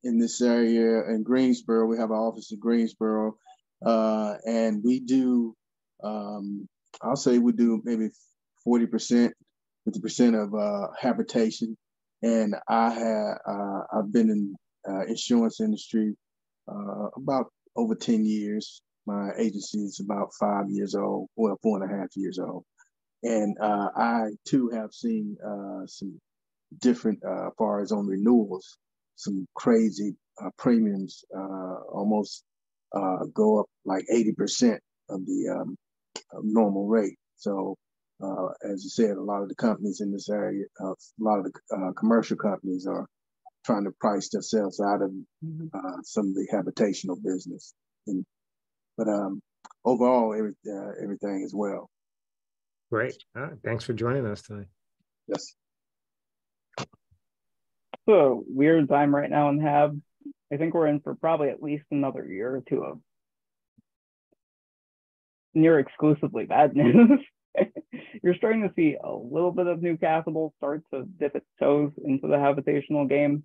in this area in Greensboro. We have an office in Greensboro, and we do. I'll say we do maybe 40%, 50% of habitation. And I've been in insurance industry about over 10 years. My agency is about 5 years old, well, 4.5 years old. And I too have seen some different, as far as on renewals, some crazy premiums, almost go up like 80% of the normal rate. So, as you said, a lot of the companies in this area, a lot of the commercial companies are trying to price themselves out of some of the habitational business. But overall, everything is well. Great. Thanks for joining us tonight. Yes. So weird time right now in Hab. I think we're in for probably at least another year or two of near exclusively bad news. You're starting to see a little bit of new capital start to dip its toes into the habitational game.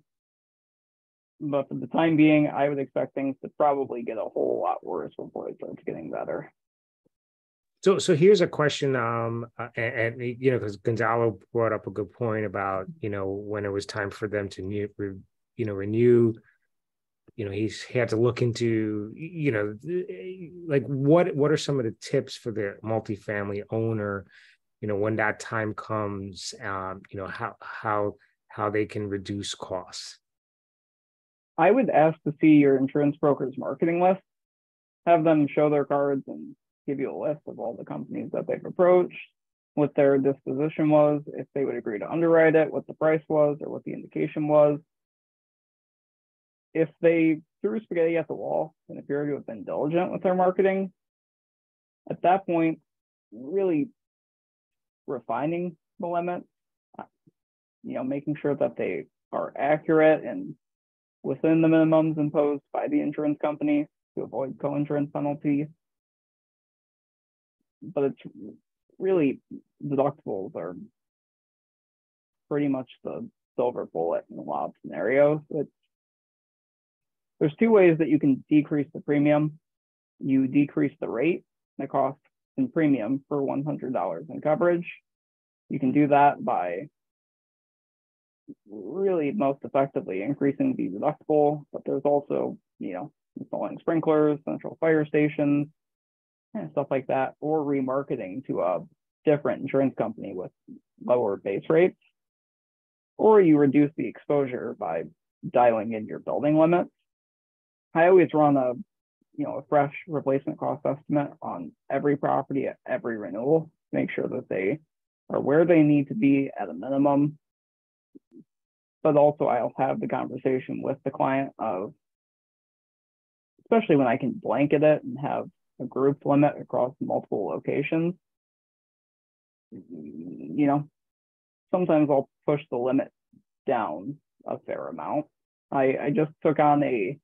But for the time being, I would expect things to probably get a whole lot worse before it starts getting better. So here's a question, and you know, because Gonzalo brought up a good point about, you know, when it was time for them to renew, you know, he had to look into, you know, like what are some of the tips for the multifamily owner, you know, when that time comes, you know, how they can reduce costs. I would ask to see your insurance broker's marketing list, have them show their cards and give you a list of all the companies that they've approached, what their disposition was, if they would agree to underwrite it, what the price was, or what the indication was. If they threw spaghetti at the wall and appear to have been diligent with their marketing, at that point, really refining the limit, you know, making sure that they are accurate and within the minimums imposed by the insurance company to avoid co-insurance penalties. But it's really, deductibles are pretty much the silver bullet in a lot of scenarios. There's two ways that you can decrease the premium. You decrease the rate, the cost in premium for $100 in coverage. You can do that by really most effectively increasing the deductible, but there's also, you know, installing sprinklers, central fire stations, and stuff like that, or remarketing to a different insurance company with lower base rates. Or you reduce the exposure by dialing in your building limits. I always run a fresh replacement cost estimate on every property at every renewal, make sure that they are where they need to be at a minimum. But also I'll have the conversation with the client of, especially when I can blanket it and have a group limit across multiple locations, you know, sometimes I'll push the limit down a fair amount. I just took on it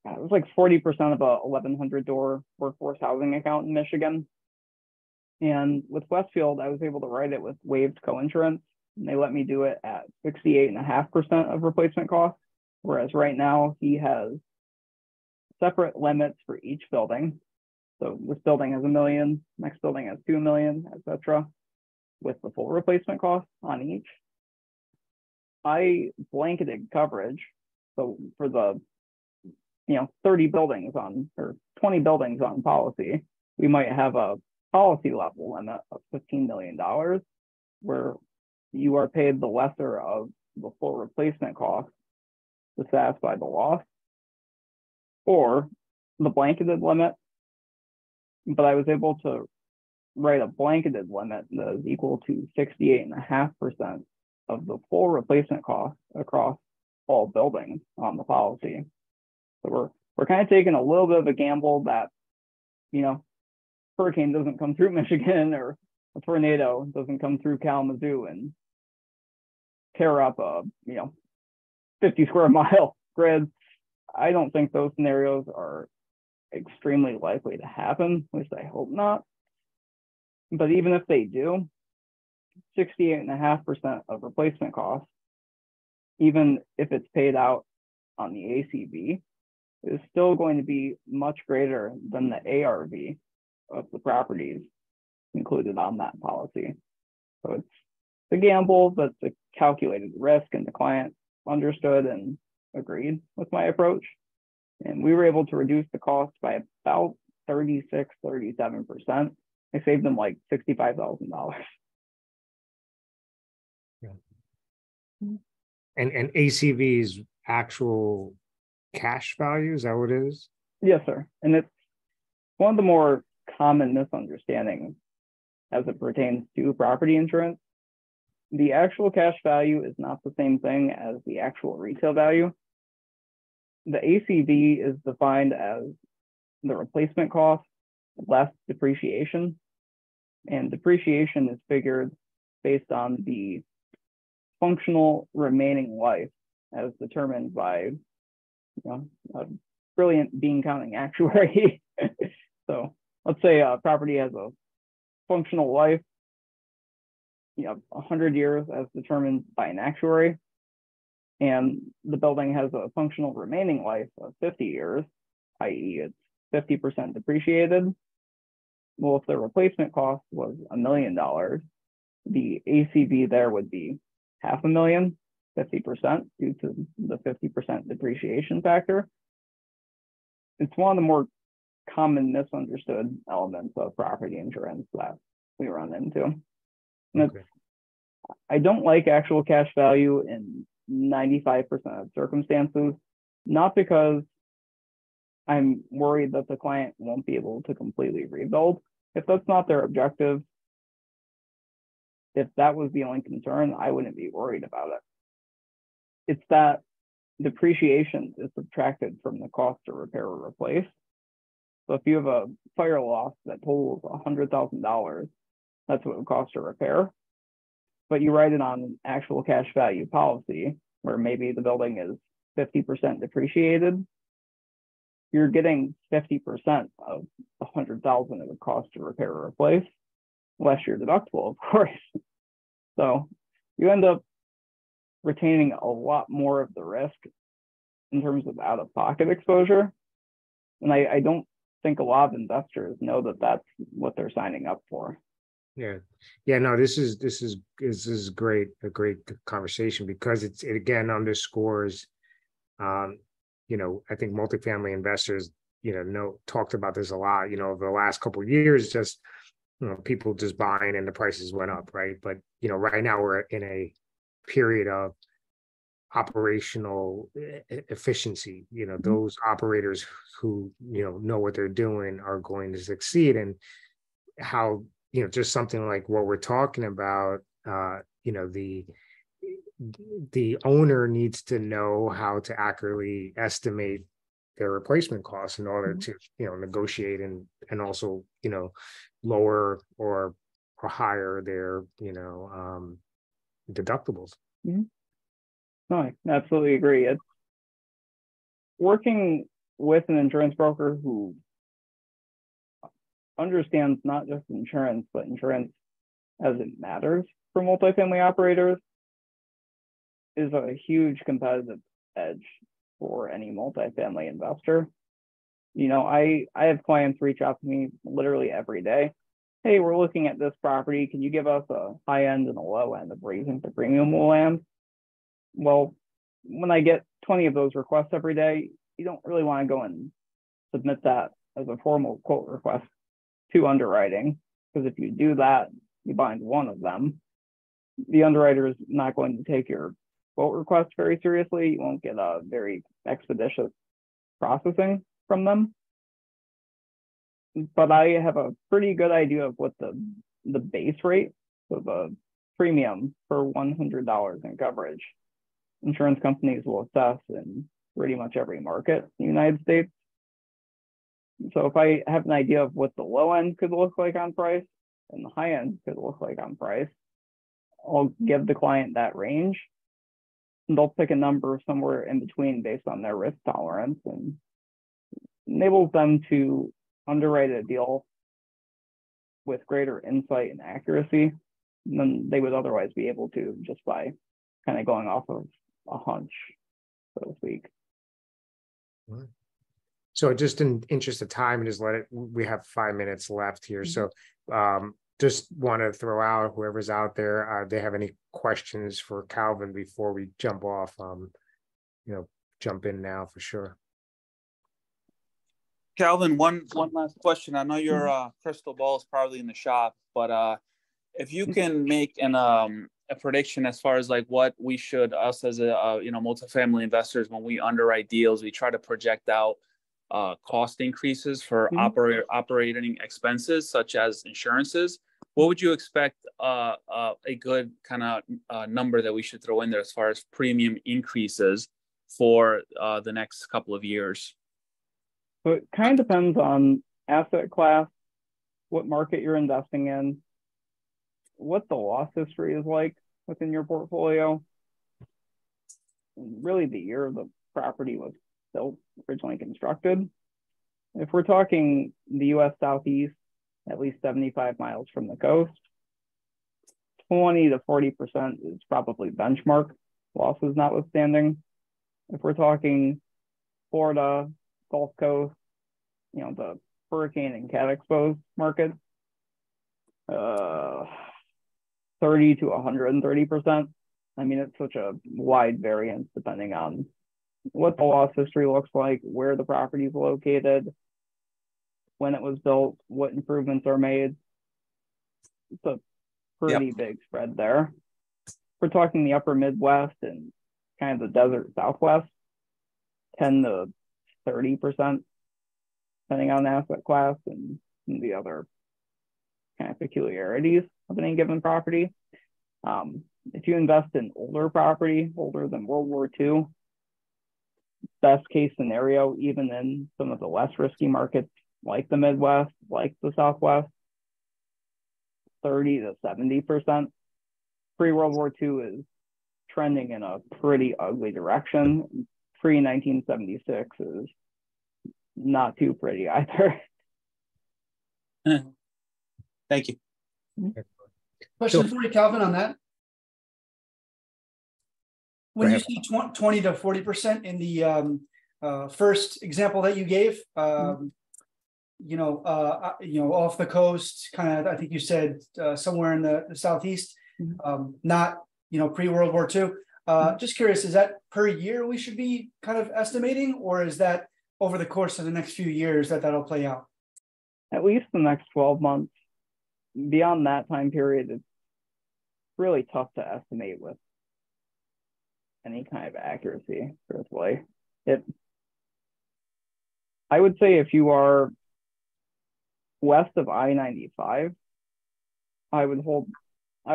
was like 40% of a 1,100 door workforce housing account in Michigan. And with Westfield, I was able to write it with waived co-insurance, and they let me do it at 68.5% of replacement cost. Whereas right now he has separate limits for each building. So this building has $1 million, next building has $2 million, etc., with the full replacement cost on each. I blanketed coverage. So for the 30 buildings on, or 20 buildings on policy, we might have a policy level limit of $15 million, where you are paid the lesser of the full replacement cost to satisfy the loss, or the blanketed limit. But I was able to write a blanketed limit that is equal to 68.5% of the full replacement cost across all buildings on the policy. So we're kind of taking a little bit of a gamble that, hurricane doesn't come through Michigan or a tornado doesn't come through Kalamazoo and tear up a 50 square mile grid. I don't think those scenarios are extremely likely to happen, at least I hope not. But even if they do, 68.5% of replacement costs, even if it's paid out on the ACV, is still going to be much greater than the ARV of the properties included on that policy. So it's a gamble, but it's a calculated risk, and the client understood and agreed with my approach. And we were able to reduce the cost by about 36, 37%. I saved them like $65,000. Yeah. And ACV is actual cash value, is that what it is? Yes, sir. And it's one of the more common misunderstandings as it pertains to property insurance. The actual cash value is not the same thing as the actual retail value. The ACV is defined as the replacement cost less depreciation, and depreciation is figured based on the functional remaining life as determined by a brilliant bean counting actuary. So let's say a property has a functional life, 100 years as determined by an actuary, and the building has a functional remaining life of 50 years, i.e. it's 50% depreciated. Well, if the replacement cost was $1 million, the ACV there would be $500,000, 50% due to the 50% depreciation factor. It's one of the more common misunderstood elements of property insurance that we run into. And I don't like actual cash value in 95% of circumstances, not because I'm worried that the client won't be able to completely rebuild. If that's not their objective, if that was the only concern, I wouldn't be worried about it. It's that depreciation is subtracted from the cost to repair or replace. So if you have a fire loss that totals $100,000, that's what it would cost to repair. But you write it on an actual cash value policy where maybe the building is 50% depreciated. You're getting 50% of the $100,000 it would cost to repair or replace, less your deductible, of course. So you end up retaining a lot more of the risk in terms of out-of-pocket exposure. And I don't think a lot of investors know that that's what they're signing up for. Yeah, no, this is great, a great conversation, because it again underscores, I think multifamily investors, talked about this a lot, over the last couple of years, just, people just buying and the prices went up, right? But, right now we're in a period of operational efficiency. Those operators who, know what they're doing are going to succeed. And how, just something like what we're talking about, the owner needs to know how to accurately estimate their replacement costs in order to, negotiate and also, lower or higher their, deductibles. Mm-hmm. No, I absolutely agree. It's working with an insurance broker who understands not just insurance, but insurance as it matters for multifamily operators is a huge competitive edge for any multifamily investor. I have clients reach out to me literally every day. Hey, we're looking at this property. Can you give us a high end and a low end of where you think the premium will land? Well, when I get 20 of those requests every day, you don't really want to go and submit that as a formal quote request to underwriting, because if you do that, you bind one of them. The underwriter is not going to take your quote request very seriously. You won't get a very expeditious processing from them. But I have a pretty good idea of what the base rate of a premium for $100 in coverage insurance companies will assess in pretty much every market in the United States. So if I have an idea of what the low end could look like on price and the high end could look like on price, I'll give the client that range they'll pick a number somewhere in between based on their risk tolerance, and enables them to underwrite a deal with greater insight and accuracy than they would otherwise be able to just by kind of going off of a hunch, so to speak. So just in interest of time, just we have 5 minutes left here. So just want to throw out whoever's out there, they have any questions for Calvin before we jump off, jump in now for sure. Calvin, one last question. I know your crystal ball is probably in the shop, but if you can make a prediction as far as like what we should, us as a multifamily investors, when we underwrite deals, we try to project out cost increases for operating expenses such as insurances. What would you expect a good kind of number that we should throw in there as far as premium increases for the next couple of years? So it kind of depends on asset class, what market you're investing in, what the loss history is like within your portfolio, and really the year the property was built, originally constructed. If we're talking the U.S. Southeast, at least 75 miles from the coast, 20 to 40% is probably benchmark, losses notwithstanding. If we're talking Florida, Gulf Coast, the hurricane and cat exposed markets, 30 to 130%. I mean, it's such a wide variance depending on what the loss history looks like, where the property is located, when it was built, what improvements are made. It's a pretty big spread there. We're talking the upper Midwest and kind of the desert Southwest, 10 to 30%, depending on the asset class and the other kind of peculiarities of any given property. If you invest in older property, older than World War II, best case scenario, even in some of the less risky markets like the Midwest, like the Southwest, 30 to 70%. Pre-World War II is trending in a pretty ugly direction. Pre-1976 is not too pretty either. Thank you. Question for you, Calvin, on that. When you see 20 to 40% in the first example that you gave, off the coast, kind of, I think you said somewhere in the Southeast, not, pre-World War II. Just curious, is that per year we should be kind of estimating, or is that over the course of the next few years that'll play out? At least the next 12 months. Beyond that time period, it's really tough to estimate with any kind of accuracy, truthfully. I would say if you are west of I-95, I would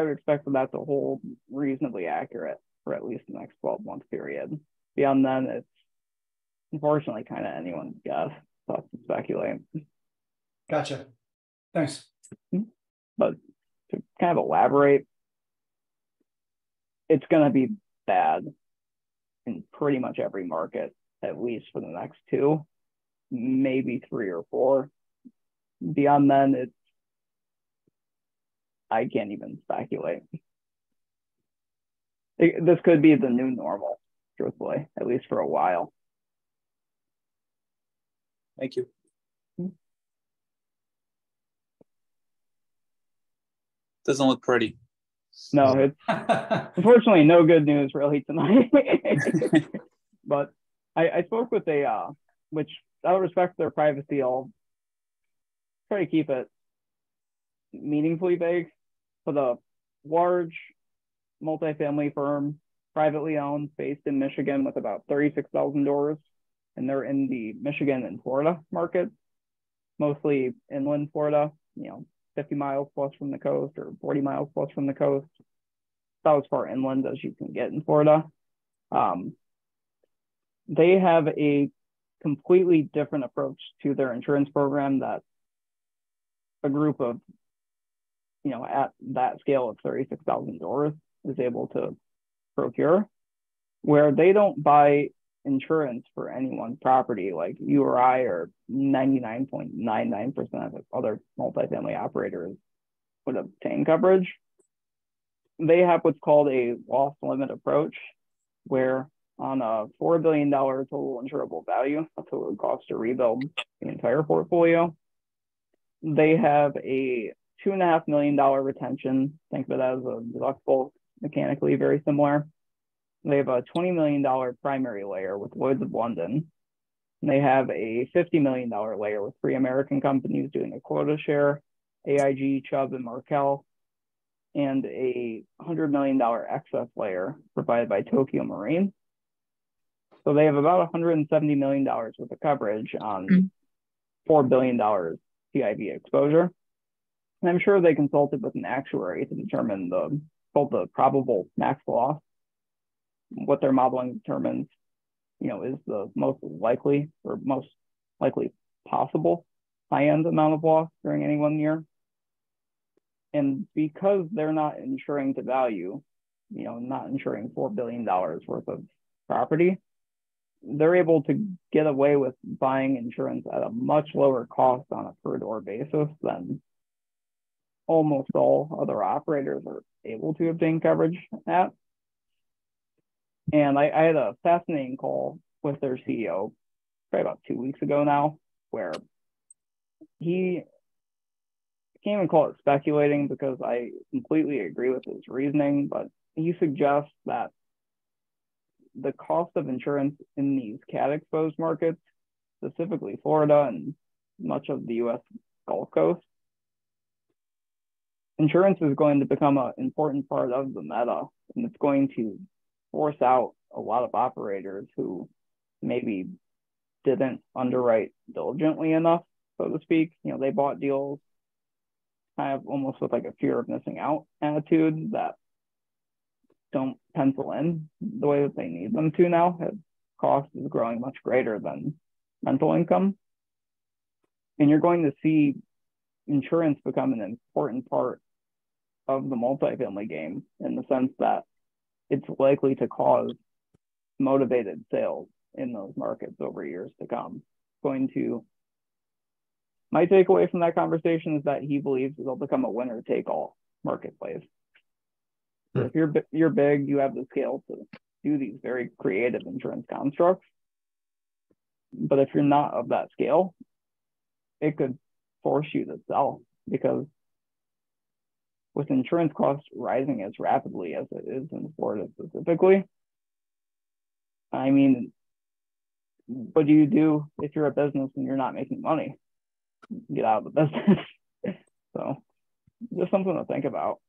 expect that to hold reasonably accurate for at least the next 12-month period. Beyond then, it's unfortunately kind of anyone's guess. Tough to speculate. Gotcha. Thanks. But to kind of elaborate, it's going to be bad in pretty much every market, at least for the next 2, maybe 3 or 4. Beyond then, I can't even speculate. This could be the new normal, truthfully, at least for a while. Thank you. Doesn't look pretty. No, it's unfortunately no good news really tonight. But I spoke with which out of respect for their privacy, I'll try to keep it meaningfully vague, but a large multifamily firm, privately owned, based in Michigan with about 36,000 doors, and they're in the Michigan and Florida market, mostly inland Florida, 50 miles plus from the coast or 40 miles plus from the coast. About as far inland as you can get in Florida. They have a completely different approach to their insurance program that a group of, at that scale of 36,000 doors is able to procure. where they don't buy insurance for any one property like you or I or 99.99% of other multifamily operators would obtain coverage. They have what's called a loss limit approach, where on a $4 billion total insurable value, that's what it would cost to rebuild the entire portfolio, they have a $2.5 million retention. Think of it as a deductible, mechanically very similar. They have a $20 million primary layer with Lloyd's of London. And they have a $50 million layer with three American companies doing a quota share, AIG, Chubb, and Markel, and a $100 million excess layer provided by Tokyo Marine. So they have about $170 million worth of coverage on $4 billion TIV exposure. And I'm sure they consulted with an actuary to determine both the probable max loss, what their modeling determines, is the most likely or most likely possible high-end amount of loss during any 1 year. And because they're not insuring to value, not insuring $4 billion worth of property, they're able to get away with buying insurance at a much lower cost on a per door basis than almost all other operators are able to obtain coverage at. And I had a fascinating call with their CEO probably about 2 weeks ago now, where he can't even call it speculating because I completely agree with his reasoning, but he suggests that the cost of insurance in these cat exposed markets, specifically Florida and much of the US Gulf Coast, insurance is going to become an important part of the meta, and it's going to force out a lot of operators who maybe didn't underwrite diligently enough, so to speak. They bought deals kind of almost with like a fear of missing out attitude that don't pencil in the way that they need them to now. Cost is growing much greater than rental income. And you're going to see insurance become an important part of the multifamily game in the sense that it's likely to cause motivated sales in those markets over years to come. My takeaway from that conversation is that he believes it'll become a winner-take-all marketplace. If you're big, you have the scale to do these very creative insurance constructs. But if you're not of that scale, it could force you to sell, because with insurance costs rising as rapidly as it is in Florida specifically, I mean, what do you do if you're a business and you're not making money? Get out of the business. So just something to think about.